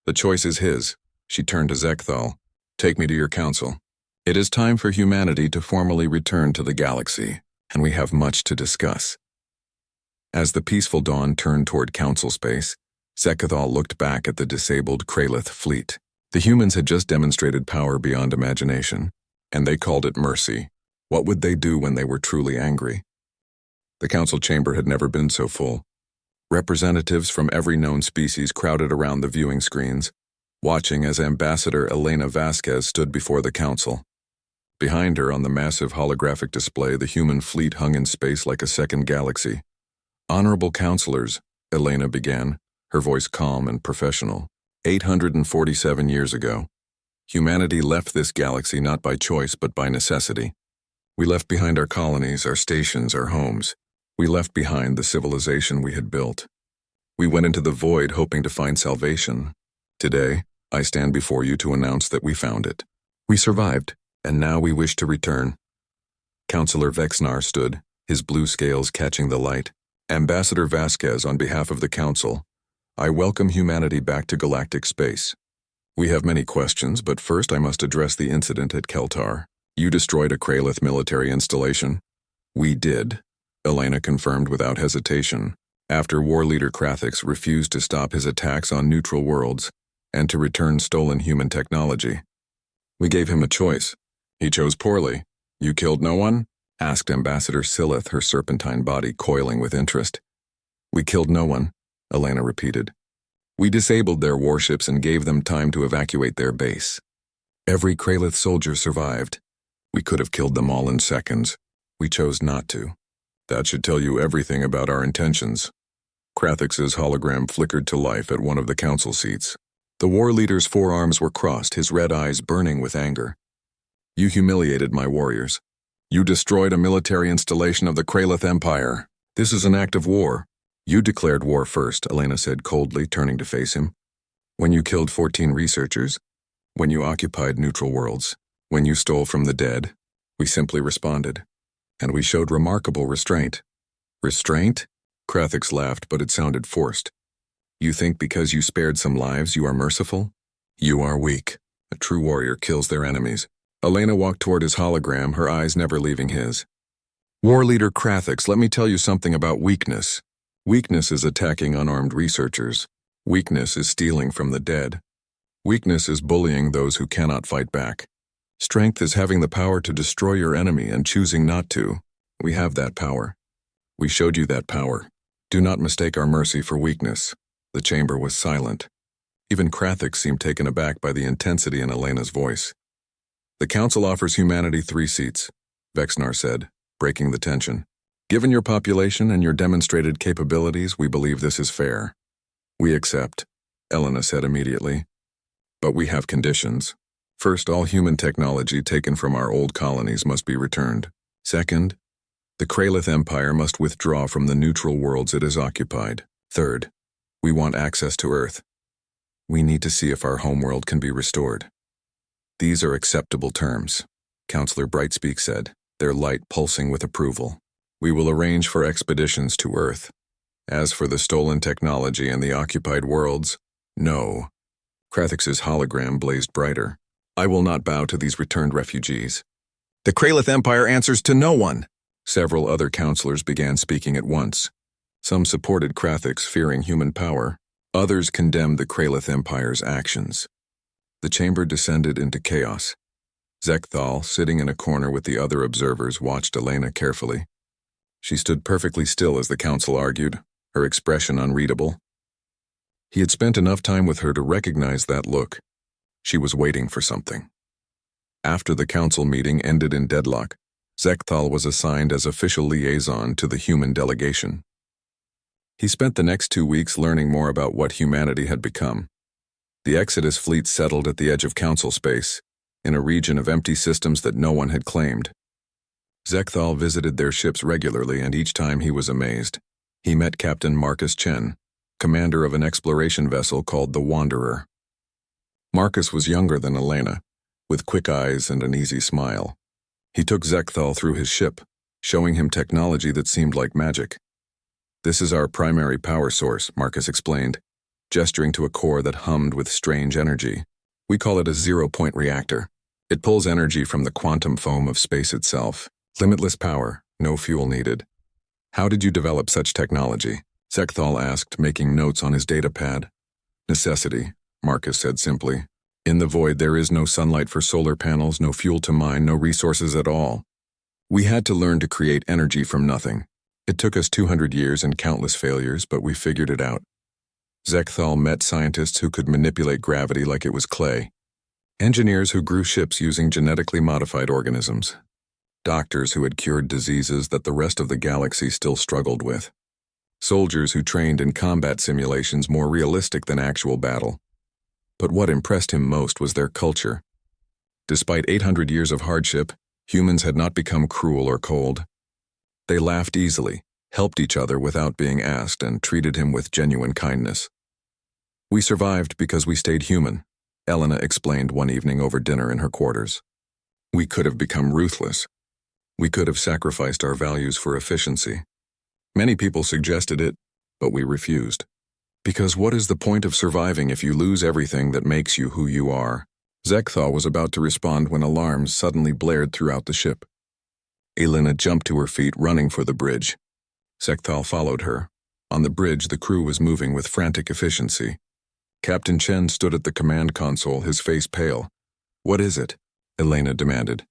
The choice is his. She turned to Zekthal. Take me to your council. It is time for humanity to formally return to the galaxy, and we have much to discuss. As the peaceful dawn turned toward council space, Zekthal looked back at the disabled Kralith fleet. The humans had just demonstrated power beyond imagination, and they called it mercy. What would they do when they were truly angry? The council chamber had never been so full. Representatives from every known species crowded around the viewing screens, watching as Ambassador Elena Vasquez stood before the council. Behind her, on the massive holographic display, the human fleet hung in space like a second galaxy. Honorable counselors, Elena began, her voice calm and professional. 847 years ago, humanity left this galaxy not by choice but by necessity. We left behind our colonies, our stations, our homes. We left behind the civilization we had built. We went into the void hoping to find salvation. Today, I stand before you to announce that we found it. We survived, and now we wish to return. Counselor Vexnar stood, his blue scales catching the light. Ambassador Vasquez, on behalf of the council, I welcome humanity back to galactic space. We have many questions, but first I must address the incident at Keltar. You destroyed a Kralith military installation. We did, Elena confirmed without hesitation, after war leader Krathix refused to stop his attacks on neutral worlds and to return stolen human technology. We gave him a choice. He chose poorly. You killed no one? Asked Ambassador Silith, her serpentine body coiling with interest. We killed no one, Elena repeated. We disabled their warships and gave them time to evacuate their base. Every Kralith soldier survived. We could have killed them all in seconds. We chose not to. That should tell you everything about our intentions. Krathix's hologram flickered to life at one of the council seats. The war leader's forearms were crossed, his red eyes burning with anger. You humiliated my warriors. You destroyed a military installation of the Kralith Empire. This is an act of war. You declared war first, Elena said coldly, turning to face him. When you killed 14 researchers, when you occupied neutral worlds, when you stole from the dead, we simply responded. And we showed remarkable restraint. Restraint? Krathix laughed, but it sounded forced. You think because you spared some lives you are merciful? You are weak. A true warrior kills their enemies. Elena walked toward his hologram, her eyes never leaving his. War leader Krathix, let me tell you something about weakness. Weakness is attacking unarmed researchers. Weakness is stealing from the dead. Weakness is bullying those who cannot fight back. Strength is having the power to destroy your enemy and choosing not to. We have that power. We showed you that power. Do not mistake our mercy for weakness. The chamber was silent. Even Krathix seemed taken aback by the intensity in Elena's voice. The council offers humanity 3 seats, Vexnar said, breaking the tension. Given your population and your demonstrated capabilities, we believe this is fair. We accept, Elena said immediately. But we have conditions. First, all human technology taken from our old colonies must be returned. Second, the Kralith Empire must withdraw from the neutral worlds it has occupied. Third, we want access to Earth. We need to see if our homeworld can be restored. These are acceptable terms, Counselor Brightspeak said, their light pulsing with approval. We will arrange for expeditions to Earth. As for the stolen technology and the occupied worlds, no. Krathix's hologram blazed brighter. I will not bow to these returned refugees. The Kralith Empire answers to no one. Several other counselors began speaking at once. Some supported Krathix, fearing human power. Others condemned the Kralith Empire's actions. The chamber descended into chaos. Zekthal, sitting in a corner with the other observers, watched Elena carefully. She stood perfectly still as the council argued, her expression unreadable. He had spent enough time with her to recognize that look. She was waiting for something. After the council meeting ended in deadlock, Zekthal was assigned as official liaison to the human delegation. He spent the next 2 weeks learning more about what humanity had become. The Exodus fleet settled at the edge of council space, in a region of empty systems that no one had claimed. Zekthal visited their ships regularly, and each time he was amazed. He met Captain Marcus Chen, commander of an exploration vessel called the Wanderer. Marcus was younger than Elena, with quick eyes and an easy smile. He took Zekthal through his ship, showing him technology that seemed like magic. "This is our primary power source," Marcus explained, gesturing to a core that hummed with strange energy. "We call it a zero-point reactor. It pulls energy from the quantum foam of space itself. Limitless power, no fuel needed." "How did you develop such technology?" Zekthal asked, making notes on his datapad. "Necessity," Marcus said simply. "In the void there is no sunlight for solar panels, no fuel to mine, no resources at all. We had to learn to create energy from nothing. It took us 200 years and countless failures, but we figured it out." Zekthal met scientists who could manipulate gravity like it was clay, engineers who grew ships using genetically modified organisms, doctors who had cured diseases that the rest of the galaxy still struggled with, soldiers who trained in combat simulations more realistic than actual battle. But what impressed him most was their culture. Despite 800 years of hardship, humans had not become cruel or cold. They laughed easily, helped each other without being asked, and treated him with genuine kindness. "We survived because we stayed human," Elena explained one evening over dinner in her quarters. "We could have become ruthless. We could have sacrificed our values for efficiency. Many people suggested it, but we refused. Because what is the point of surviving if you lose everything that makes you who you are?" Zekthal was about to respond when alarms suddenly blared throughout the ship. Elena jumped to her feet, running for the bridge. Zekthal followed her. On the bridge, the crew was moving with frantic efficiency. Captain Chen stood at the command console, his face pale. "What is it?" Elena demanded.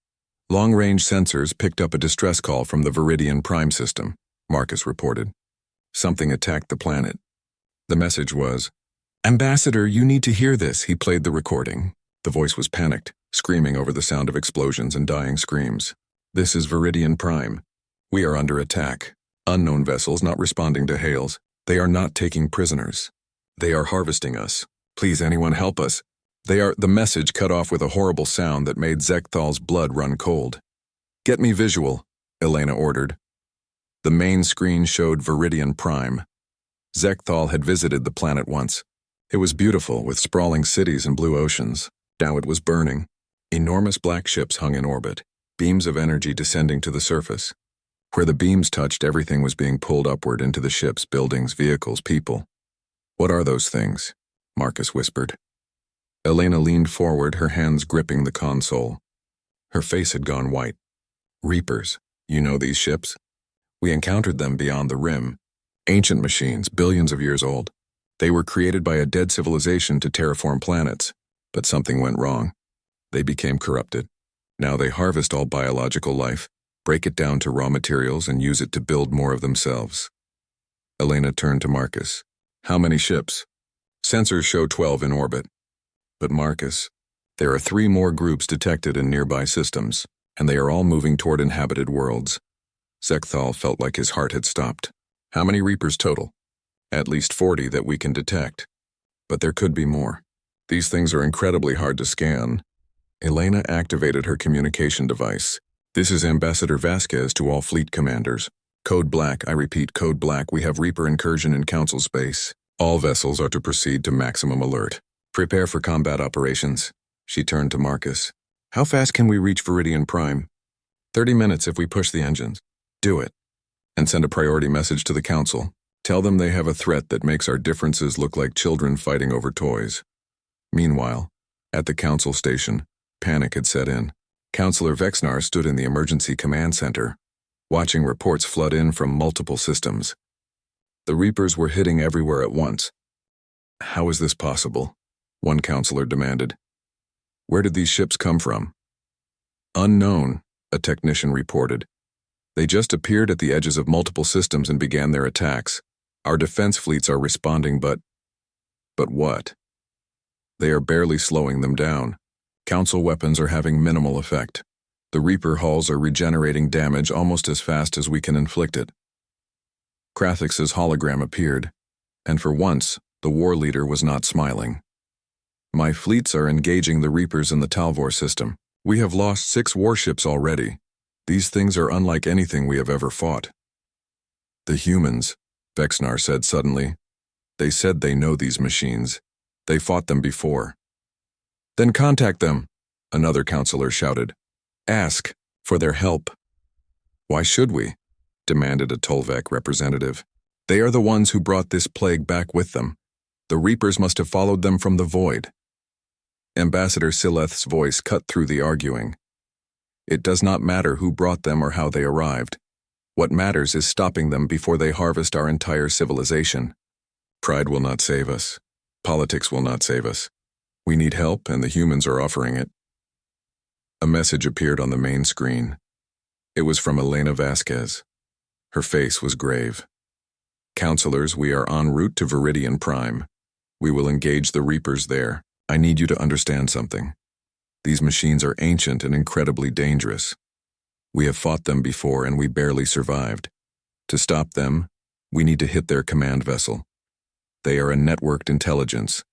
"Long-range sensors picked up a distress call from the Viridian Prime system," Marcus reported. "Something attacked the planet." The message was, "Ambassador, you need to hear this." He played the recording. The voice was panicked, screaming over the sound of explosions and dying screams. "This is Viridian Prime. We are under attack. Unknown vessels not responding to hails. They are not taking prisoners. They are harvesting us. Please, anyone help us. They are—" The message cut off with a horrible sound that made Zekthal's blood run cold. "Get me visual," Elena ordered. The main screen showed Viridian Prime. Zekthal had visited the planet once. It was beautiful, with sprawling cities and blue oceans. Now it was burning. Enormous black ships hung in orbit, beams of energy descending to the surface. Where the beams touched, everything was being pulled upward into the ships, buildings, vehicles, people. "What are those things?" Marcus whispered. Elena leaned forward, her hands gripping the console. Her face had gone white. "Reapers. You know these ships? We encountered them beyond the rim. Ancient machines, billions of years old. They were created by a dead civilization to terraform planets, but something went wrong. They became corrupted. Now they harvest all biological life, break it down to raw materials, and use it to build more of themselves." Elena turned to Marcus. "How many ships?" "Sensors show 12 in orbit." "But Marcus, there are 3 more groups detected in nearby systems, and they are all moving toward inhabited worlds." Zekthal felt like his heart had stopped. "How many Reapers total?" "At least 40 that we can detect. But there could be more. These things are incredibly hard to scan." Elena activated her communication device. "This is Ambassador Vasquez to all fleet commanders. Code Black, I repeat, Code Black, we have Reaper incursion in Council space. All vessels are to proceed to maximum alert. Prepare for combat operations." She turned to Marcus. "How fast can we reach Viridian Prime?" 30 minutes if we push the engines." "Do it. And send a priority message to the Council. Tell them they have a threat that makes our differences look like children fighting over toys." Meanwhile, at the Council station, panic had set in. Councillor Vexnar stood in the emergency command center, watching reports flood in from multiple systems. The Reapers were hitting everywhere at once. "How is this possible?" one councillor demanded. "Where did these ships come from?" "Unknown," a technician reported. "They just appeared at the edges of multiple systems and began their attacks. Our defense fleets are responding, but what? They are barely slowing them down. Council weapons are having minimal effect. The Reaper hulls are regenerating damage almost as fast as we can inflict it." Krathix's hologram appeared, and for once, the war leader was not smiling. "My fleets are engaging the Reapers in the Talvor system. We have lost 6 warships already. These things are unlike anything we have ever fought. The humans, Vexnar said suddenly. They said they know these machines. They fought them before. Then contact them, another counselor shouted. Ask for their help. Why should we? Demanded a Tolvec representative. They are the ones who brought this plague back with them. The Reapers must have followed them from the void. Ambassador Sileth's voice cut through the arguing. It does not matter who brought them or how they arrived. What matters is stopping them before they harvest our entire civilization. Pride will not save us. Politics will not save us. We need help, and the humans are offering it. A message appeared on the main screen. It was from Elena Vasquez. Her face was grave. Counselors, we are en route to Viridian Prime. We will engage the Reapers there. I need you to understand something. These machines are ancient and incredibly dangerous. We have fought them before and we barely survived. To stop them, we need to hit their command vessel. They are a networked intelligence.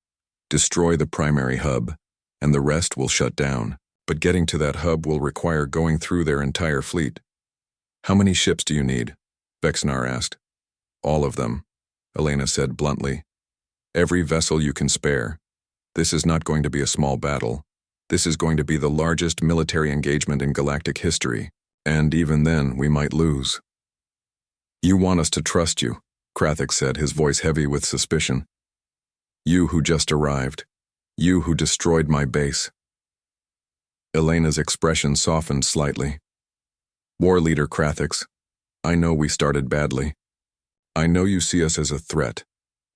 Destroy the primary hub, and the rest will shut down. But getting to that hub will require going through their entire fleet. How many ships do you need? Vexnar asked. All of them, Elena said bluntly. Every vessel you can spare. This is not going to be a small battle. This is going to be the largest military engagement in galactic history, and even then we might lose. You want us to trust you, Krathik said, his voice heavy with suspicion. You who just arrived. You who destroyed my base. Elena's expression softened slightly. War leader Krathix, I know we started badly. I know you see us as a threat,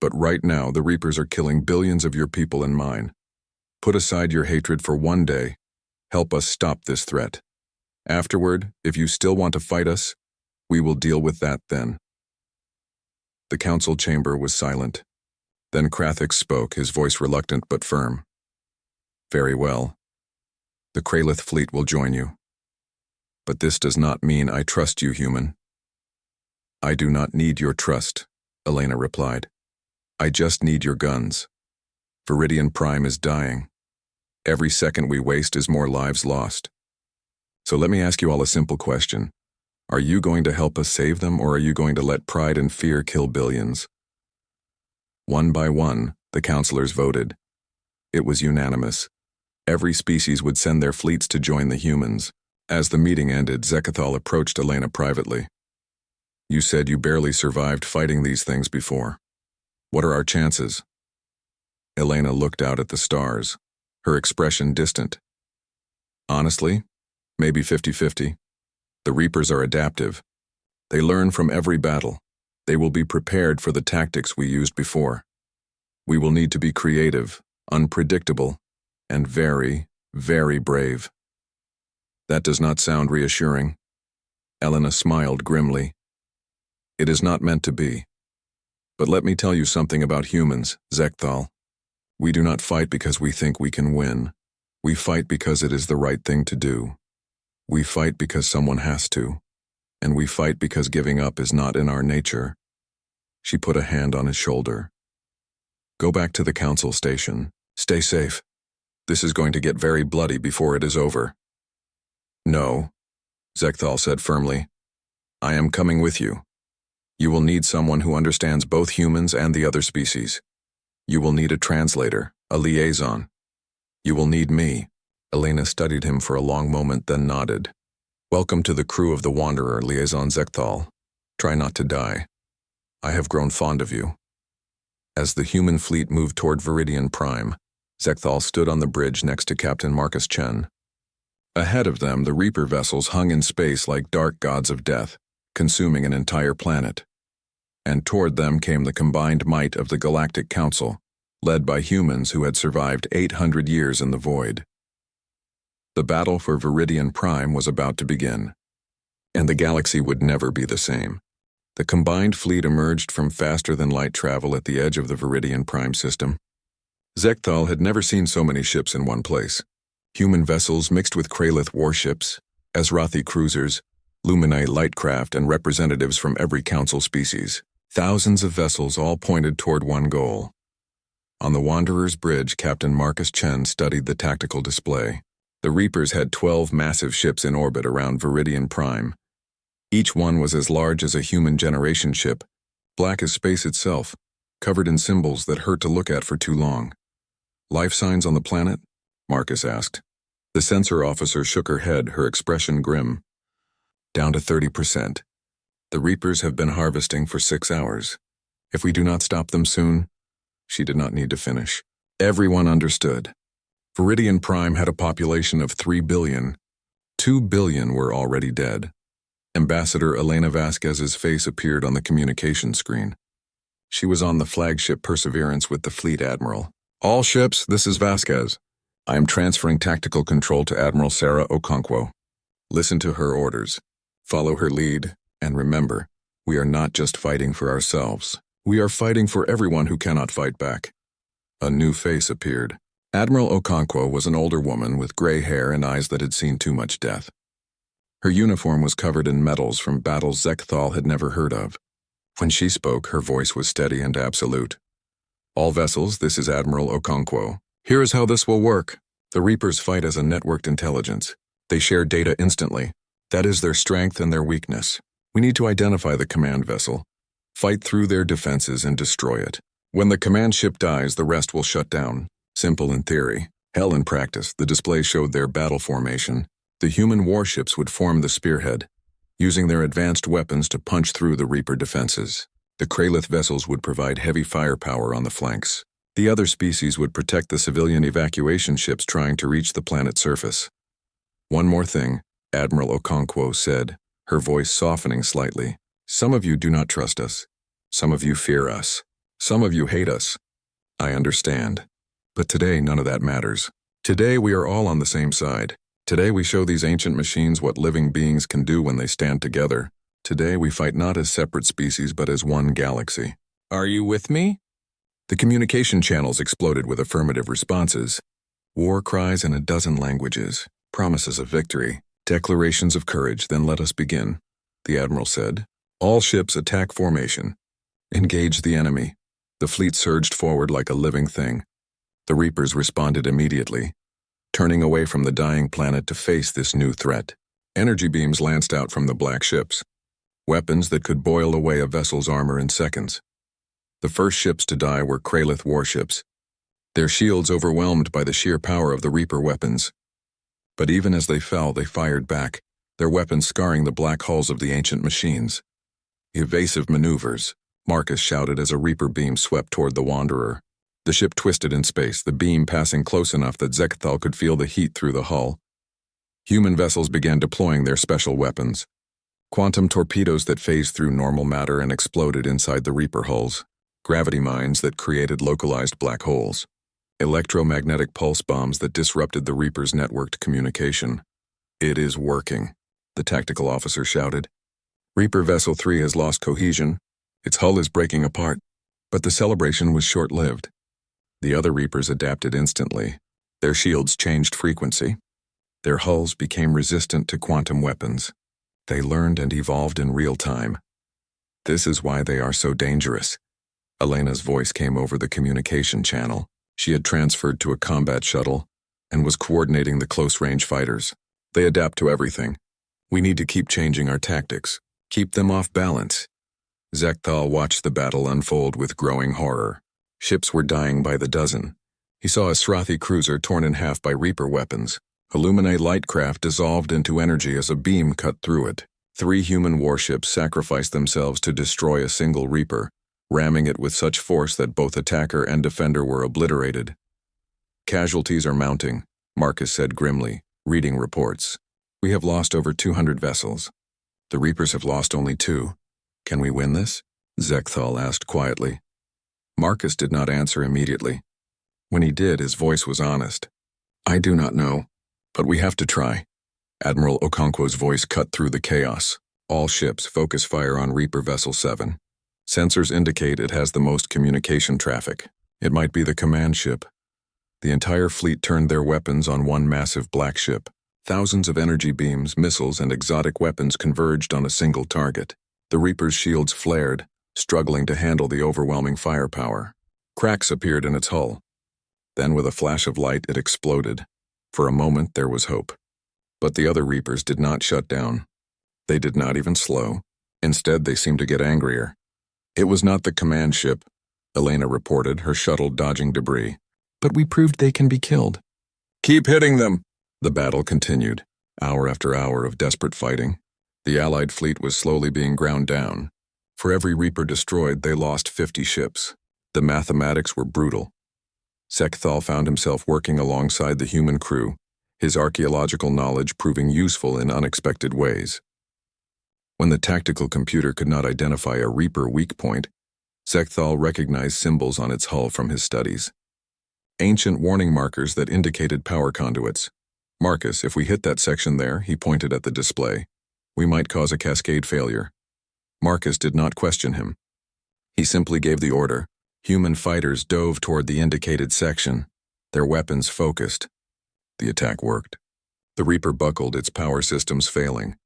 but right now the Reapers are killing billions of your people and mine. Put aside your hatred for one day. Help us stop this threat. Afterward, if you still want to fight us, we will deal with that then. The council chamber was silent. Then Krathix spoke, his voice reluctant but firm. Very well. The Kralith fleet will join you. But this does not mean I trust you, human. I do not need your trust, Elena replied. I just need your guns. Viridian Prime is dying. Every second we waste is more lives lost. So let me ask you all a simple question. Are you going to help us save them, or are you going to let pride and fear kill billions? One by one, the counselors voted. It was unanimous. Every species would send their fleets to join the humans. As the meeting ended, Zekathal approached Elena privately. You said you barely survived fighting these things before. What are our chances? Elena looked out at the stars, her expression distant. Honestly, maybe 50-50. The Reapers are adaptive. They learn from every battle. They will be prepared for the tactics we used before. We will need to be creative, unpredictable, and very, very brave. That does not sound reassuring. Elena smiled grimly. It is not meant to be. But let me tell you something about humans, Zekthal. We do not fight because we think we can win. We fight because it is the right thing to do. We fight because someone has to. And we fight because giving up is not in our nature. She put a hand on his shoulder. Go back to the council station. Stay safe. This is going to get very bloody before it is over. No, Zekthal said firmly. I am coming with you. You will need someone who understands both humans and the other species. You will need a translator, a liaison. You will need me. Elena studied him for a long moment, then nodded. Welcome to the crew of the Wanderer, Liaison Zekthal. Try not to die. I have grown fond of you. As the human fleet moved toward Viridian Prime, Zekthal stood on the bridge next to Captain Marcus Chen. Ahead of them, the Reaper vessels hung in space like dark gods of death, consuming an entire planet. And toward them came the combined might of the Galactic Council, led by humans who had survived 800 years in the void. The battle for Viridian Prime was about to begin, and the galaxy would never be the same. The combined fleet emerged from faster-than-light travel at the edge of the Viridian Prime system. Zekthal had never seen so many ships in one place. Human vessels mixed with Kralith warships, Azrathi cruisers, Luminite lightcraft, and representatives from every council species. Thousands of vessels all pointed toward one goal. On the Wanderer's bridge, Captain Marcus Chen studied the tactical display. The Reapers had 12 massive ships in orbit around Viridian Prime. Each one was as large as a human generation ship, black as space itself, covered in symbols that hurt to look at for too long. Life signs on the planet? Marcus asked. The sensor officer shook her head, her expression grim. Down to 30%. The Reapers have been harvesting for 6 hours. If we do not stop them soon, she did not need to finish. Everyone understood. Viridian Prime had a population of 3 billion. 2 billion were already dead. Ambassador Elena Vasquez's face appeared on the communication screen. She was on the flagship Perseverance with the fleet admiral. All ships, this is Vasquez. I am transferring tactical control to Admiral Sarah Okonkwo. Listen to her orders. Follow her lead, and remember, we are not just fighting for ourselves. We are fighting for everyone who cannot fight back. A new face appeared. Admiral Okonkwo was an older woman with gray hair and eyes that had seen too much death. Her uniform was covered in medals from battles Zekthal had never heard of. When she spoke, her voice was steady and absolute. All vessels, this is Admiral Okonkwo. Here is how this will work. The Reapers fight as a networked intelligence. They share data instantly. That is their strength and their weakness. We need to identify the command vessel, fight through their defenses and destroy it. When the command ship dies, the rest will shut down. Simple in theory. Hell in practice. The display showed their battle formation. The human warships would form the spearhead, using their advanced weapons to punch through the Reaper defenses. The Kralith vessels would provide heavy firepower on the flanks. The other species would protect the civilian evacuation ships trying to reach the planet's surface. One more thing, Admiral Okonkwo said, her voice softening slightly. Some of you do not trust us. Some of you fear us. Some of you hate us. I understand. But today, none of that matters. Today, we are all on the same side. Today we show these ancient machines what living beings can do when they stand together. Today we fight not as separate species but as one galaxy. Are you with me? The communication channels exploded with affirmative responses. War cries in a dozen languages, promises of victory, declarations of courage, then let us begin, the Admiral said. All ships attack formation. Engage the enemy. The fleet surged forward like a living thing. The Reapers responded immediately, turning away from the dying planet to face this new threat. Energy beams lanced out from the black ships, weapons that could boil away a vessel's armor in seconds. The first ships to die were Kralith warships, their shields overwhelmed by the sheer power of the Reaper weapons. But even as they fell, they fired back, their weapons scarring the black hulls of the ancient machines. Evasive maneuvers, Marcus shouted as a Reaper beam swept toward the Wanderer. The ship twisted in space, the beam passing close enough that Zekthal could feel the heat through the hull. Human vessels began deploying their special weapons. Quantum torpedoes that phased through normal matter and exploded inside the Reaper hulls. Gravity mines that created localized black holes. Electromagnetic pulse bombs that disrupted the Reaper's networked communication. It is working, the tactical officer shouted. Reaper Vessel 3 has lost cohesion. Its hull is breaking apart. But the celebration was short-lived. The other Reapers adapted instantly. Their shields changed frequency. Their hulls became resistant to quantum weapons. They learned and evolved in real time. This is why they are so dangerous. Elena's voice came over the communication channel. She had transferred to a combat shuttle and was coordinating the close-range fighters. They adapt to everything. We need to keep changing our tactics. Keep them off balance. Zekthal watched the battle unfold with growing horror. Ships were dying by the dozen. He saw a Srathi cruiser torn in half by Reaper weapons. Illuminae lightcraft dissolved into energy as a beam cut through it. 3 human warships sacrificed themselves to destroy a single Reaper, ramming it with such force that both attacker and defender were obliterated. Casualties are mounting, Marcus said grimly, reading reports. We have lost over 200 vessels. The Reapers have lost only 2. Can we win this? Zekthal asked quietly. Marcus did not answer immediately. When he did, his voice was honest. I do not know, but we have to try. Admiral Okonkwo's voice cut through the chaos. All ships focus fire on Reaper Vessel 7. Sensors indicate it has the most communication traffic. It might be the command ship. The entire fleet turned their weapons on one massive black ship. Thousands of energy beams, missiles, and exotic weapons converged on a single target. The Reaper's shields flared, struggling to handle the overwhelming firepower. Cracks appeared in its hull. Then with a flash of light, it exploded. For a moment there was hope. But the other Reapers did not shut down. They did not even slow. Instead, they seemed to get angrier. It was not the command ship, Elena reported, her shuttle dodging debris. But we proved they can be killed. Keep hitting them! The battle continued, hour after hour of desperate fighting. The Allied fleet was slowly being ground down. For every Reaper destroyed, they lost 50 ships. The mathematics were brutal. Sekthal found himself working alongside the human crew, his archaeological knowledge proving useful in unexpected ways. When the tactical computer could not identify a Reaper weak point, Sekthal recognized symbols on its hull from his studies. Ancient warning markers that indicated power conduits. Marcus, if we hit that section there, he pointed at the display, we might cause a cascade failure. Marcus did not question him. He simply gave the order. Human fighters dove toward the indicated section, their weapons focused. The attack worked. The Reaper buckled, its power systems failing.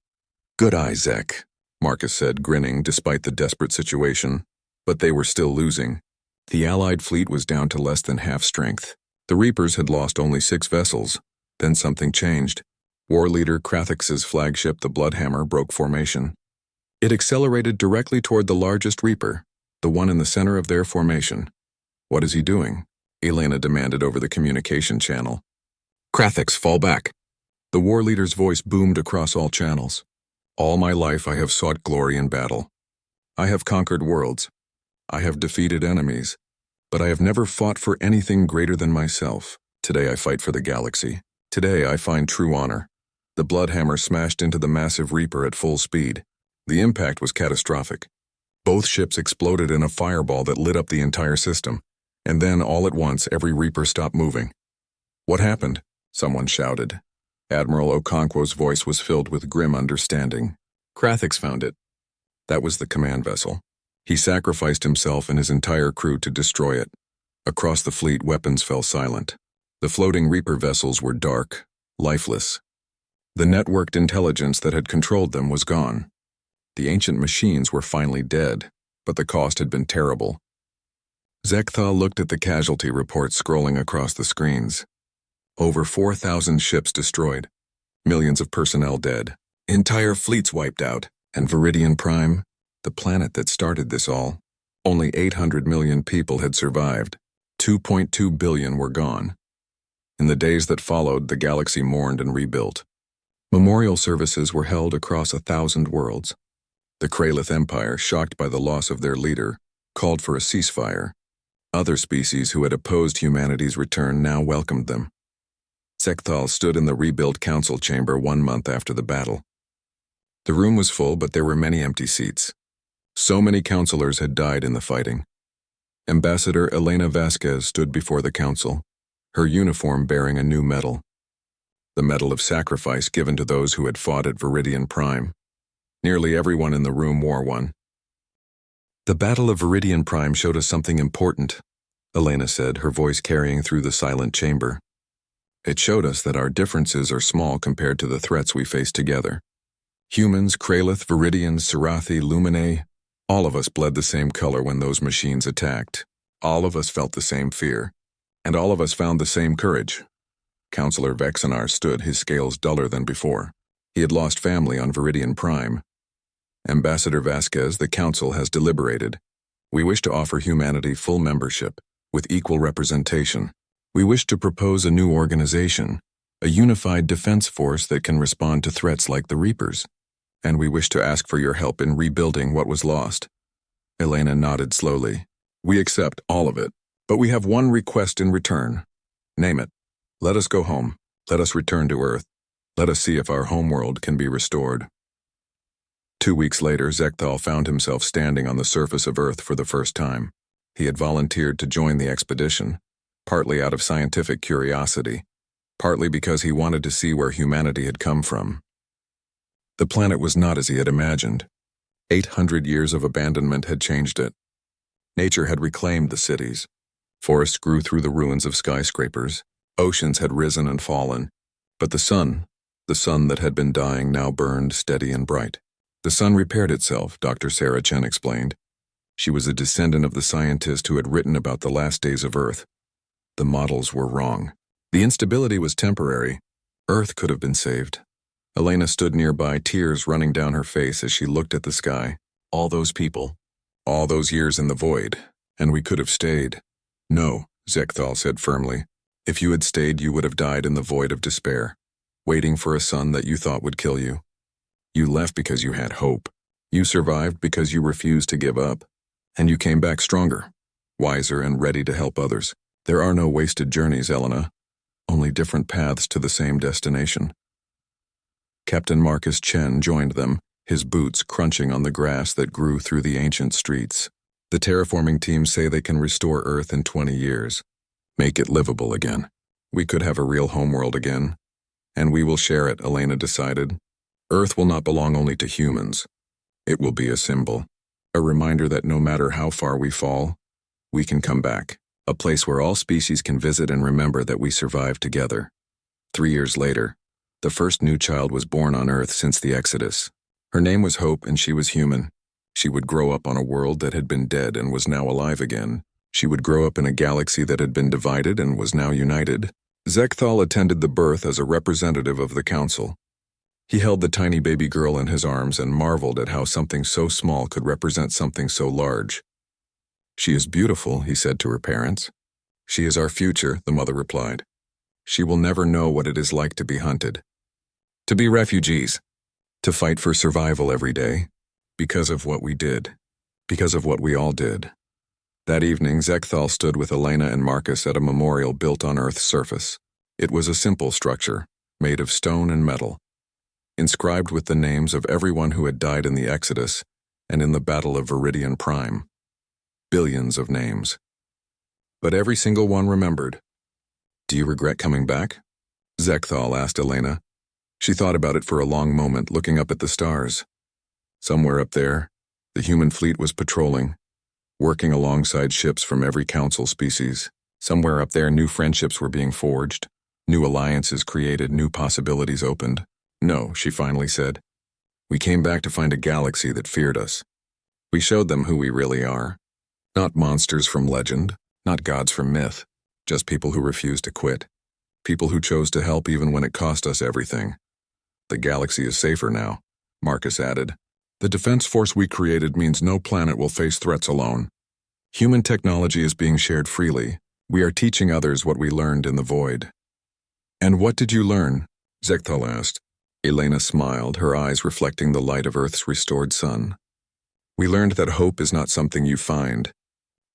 Good eye, Zek, Marcus said, grinning despite the desperate situation. But they were still losing. The Allied fleet was down to less than half strength. The Reapers had lost only 6 vessels. Then something changed. War leader Krathix's flagship, the Bloodhammer, broke formation. It accelerated directly toward the largest Reaper, the one in the center of their formation. What is he doing? Elena demanded over the communication channel. Krathix, fall back. The war leader's voice boomed across all channels. All my life I have sought glory in battle. I have conquered worlds. I have defeated enemies. But I have never fought for anything greater than myself. Today I fight for the galaxy. Today I find true honor. The Bloodhammer smashed into the massive Reaper at full speed. The impact was catastrophic. Both ships exploded in a fireball that lit up the entire system. And then, all at once, every Reaper stopped moving. What happened? Someone shouted. Admiral Okonkwo's voice was filled with grim understanding. Krathix found it. That was the command vessel. He sacrificed himself and his entire crew to destroy it. Across the fleet, weapons fell silent. The floating Reaper vessels were dark, lifeless. The networked intelligence that had controlled them was gone. The ancient machines were finally dead, but the cost had been terrible. Zekthal looked at the casualty reports scrolling across the screens. Over 4,000 ships destroyed, millions of personnel dead, entire fleets wiped out, and Viridian Prime, the planet that started this all, only 800 million people had survived. 2.2 billion were gone. In the days that followed, the galaxy mourned and rebuilt. Memorial services were held across 1,000 worlds. The Kralith Empire, shocked by the loss of their leader, called for a ceasefire. Other species who had opposed humanity's return now welcomed them. Sekthal stood in the rebuilt council chamber 1 month after the battle. The room was full, but there were many empty seats. So many counselors had died in the fighting. Ambassador Elena Vasquez stood before the council, her uniform bearing a new medal. The Medal of Sacrifice given to those who had fought at Viridian Prime. Nearly everyone in the room wore one. The Battle of Viridian Prime showed us something important, Elena said, her voice carrying through the silent chamber. It showed us that our differences are small compared to the threats we face together. Humans, Kralith, Viridians, Sarathi, Luminae, all of us bled the same color when those machines attacked. All of us felt the same fear. And all of us found the same courage. Counselor Vexenar stood, his scales duller than before. He had lost family on Viridian Prime. Ambassador Vasquez, the council has deliberated. We wish to offer humanity full membership, with equal representation. We wish to propose a new organization, a unified defense force that can respond to threats like the Reapers. And we wish to ask for your help in rebuilding what was lost. Elena nodded slowly. We accept all of it, but we have one request in return. Name it. Let us go home. Let us return to Earth. Let us see if our homeworld can be restored. 2 weeks later, Zekthal found himself standing on the surface of Earth for the first time. He had volunteered to join the expedition, partly out of scientific curiosity, partly because he wanted to see where humanity had come from. The planet was not as he had imagined. 800 years of abandonment had changed it. Nature had reclaimed the cities. Forests grew through the ruins of skyscrapers. Oceans had risen and fallen. But the sun that had been dying, now burned steady and bright. The sun repaired itself, Dr. Sarah Chen explained. She was a descendant of the scientist who had written about the last days of Earth. The models were wrong. The instability was temporary. Earth could have been saved. Elena stood nearby, tears running down her face as she looked at the sky. All those people, all those years in the void, and we could have stayed. No, Zekthal said firmly. If you had stayed, you would have died in the void of despair, waiting for a sun that you thought would kill you. You left because you had hope. You survived because you refused to give up. And you came back stronger, wiser, and ready to help others. There are no wasted journeys, Elena. Only different paths to the same destination. Captain Marcus Chen joined them, his boots crunching on the grass that grew through the ancient streets. The terraforming teams say they can restore Earth in 20 years. Make it livable again. We could have a real homeworld again. And we will share it, Elena decided. Earth will not belong only to humans. It will be a symbol. A reminder that no matter how far we fall, we can come back. A place where all species can visit and remember that we survived together. 3 years later, the first new child was born on Earth since the Exodus. Her name was Hope, and she was human. She would grow up on a world that had been dead and was now alive again. She would grow up in a galaxy that had been divided and was now united. Zekthal attended the birth as a representative of the council. He held the tiny baby girl in his arms and marveled at how something so small could represent something so large. She is beautiful, he said to her parents. She is our future, the mother replied. She will never know what it is like to be hunted, to be refugees, to fight for survival every day, because of what we did, because of what we all did. That evening, Zekthal stood with Elena and Marcus at a memorial built on Earth's surface. It was a simple structure, made of stone and metal, inscribed with the names of everyone who had died in the Exodus and in the Battle of Viridian Prime. Billions of names. But every single one remembered. Do you regret coming back? Zekthal asked Elena. She thought about it for a long moment, looking up at the stars. Somewhere up there, the human fleet was patrolling, working alongside ships from every council species. Somewhere up there, new friendships were being forged, new alliances created, new possibilities opened. No, she finally said. We came back to find a galaxy that feared us. We showed them who we really are. Not monsters from legend, not gods from myth, just people who refused to quit. People who chose to help even when it cost us everything. The galaxy is safer now, Marcus added. The defense force we created means no planet will face threats alone. Human technology is being shared freely. We are teaching others what we learned in the void. And what did you learn? Zekthal asked. Elena smiled, her eyes reflecting the light of Earth's restored sun. We learned that hope is not something you find.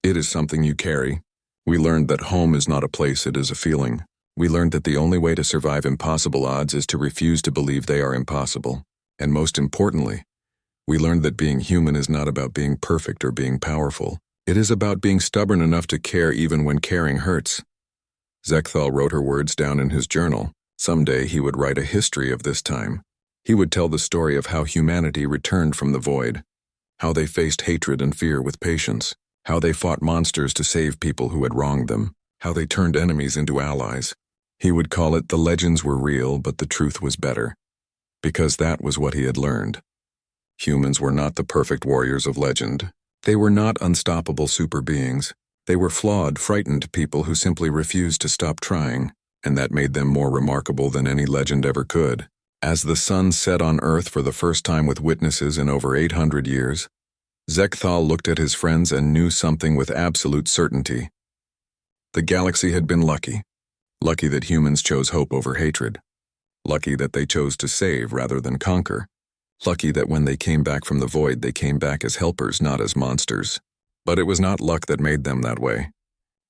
It is something you carry. We learned that home is not a place, it is a feeling. We learned that the only way to survive impossible odds is to refuse to believe they are impossible. And most importantly, we learned that being human is not about being perfect or being powerful. It is about being stubborn enough to care even when caring hurts. Zekthal wrote her words down in his journal. Someday he would write a history of this time. He would tell the story of how humanity returned from the void, how they faced hatred and fear with patience, how they fought monsters to save people who had wronged them, how they turned enemies into allies. He would call it The Legends Were Real, but the Truth Was Better, because that was what he had learned. Humans were not the perfect warriors of legend. They were not unstoppable super beings. They were flawed, frightened people who simply refused to stop trying, and that made them more remarkable than any legend ever could. As the sun set on Earth for the first time with witnesses in over 800 years, Zekthal looked at his friends and knew something with absolute certainty. The galaxy had been lucky. Lucky that humans chose hope over hatred. Lucky that they chose to save rather than conquer. Lucky that when they came back from the void, they came back as helpers, not as monsters. But it was not luck that made them that way.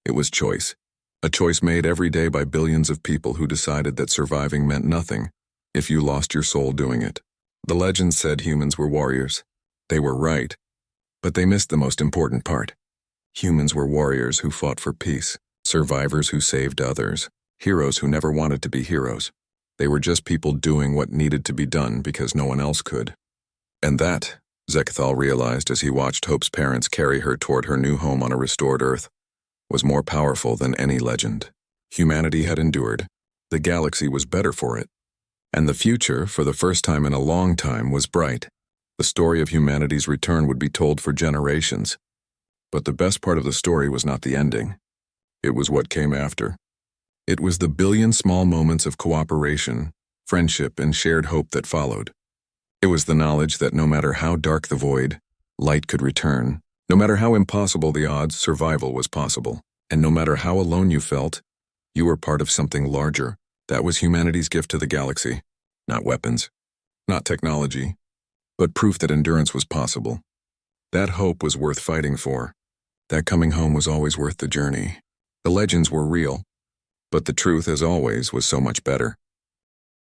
It was choice. A choice made every day by billions of people who decided that surviving meant nothing if you lost your soul doing it. The legends said humans were warriors. They were right. But they missed the most important part. Humans were warriors who fought for peace, survivors who saved others, heroes who never wanted to be heroes. They were just people doing what needed to be done because no one else could. And that, Zekthal realized as he watched Hope's parents carry her toward her new home on a restored Earth, was more powerful than any legend. Humanity had endured. The galaxy was better for it. And the future, for the first time in a long time, was bright. The story of humanity's return would be told for generations. But the best part of the story was not the ending. It was what came after. It was the billion small moments of cooperation, friendship, and shared hope that followed. It was the knowledge that no matter how dark the void, light could return. No matter how impossible the odds, survival was possible. And no matter how alone you felt, you were part of something larger. That was humanity's gift to the galaxy. Not weapons, not technology, but proof that endurance was possible. That hope was worth fighting for. That coming home was always worth the journey. The legends were real, but the truth, as always, was so much better.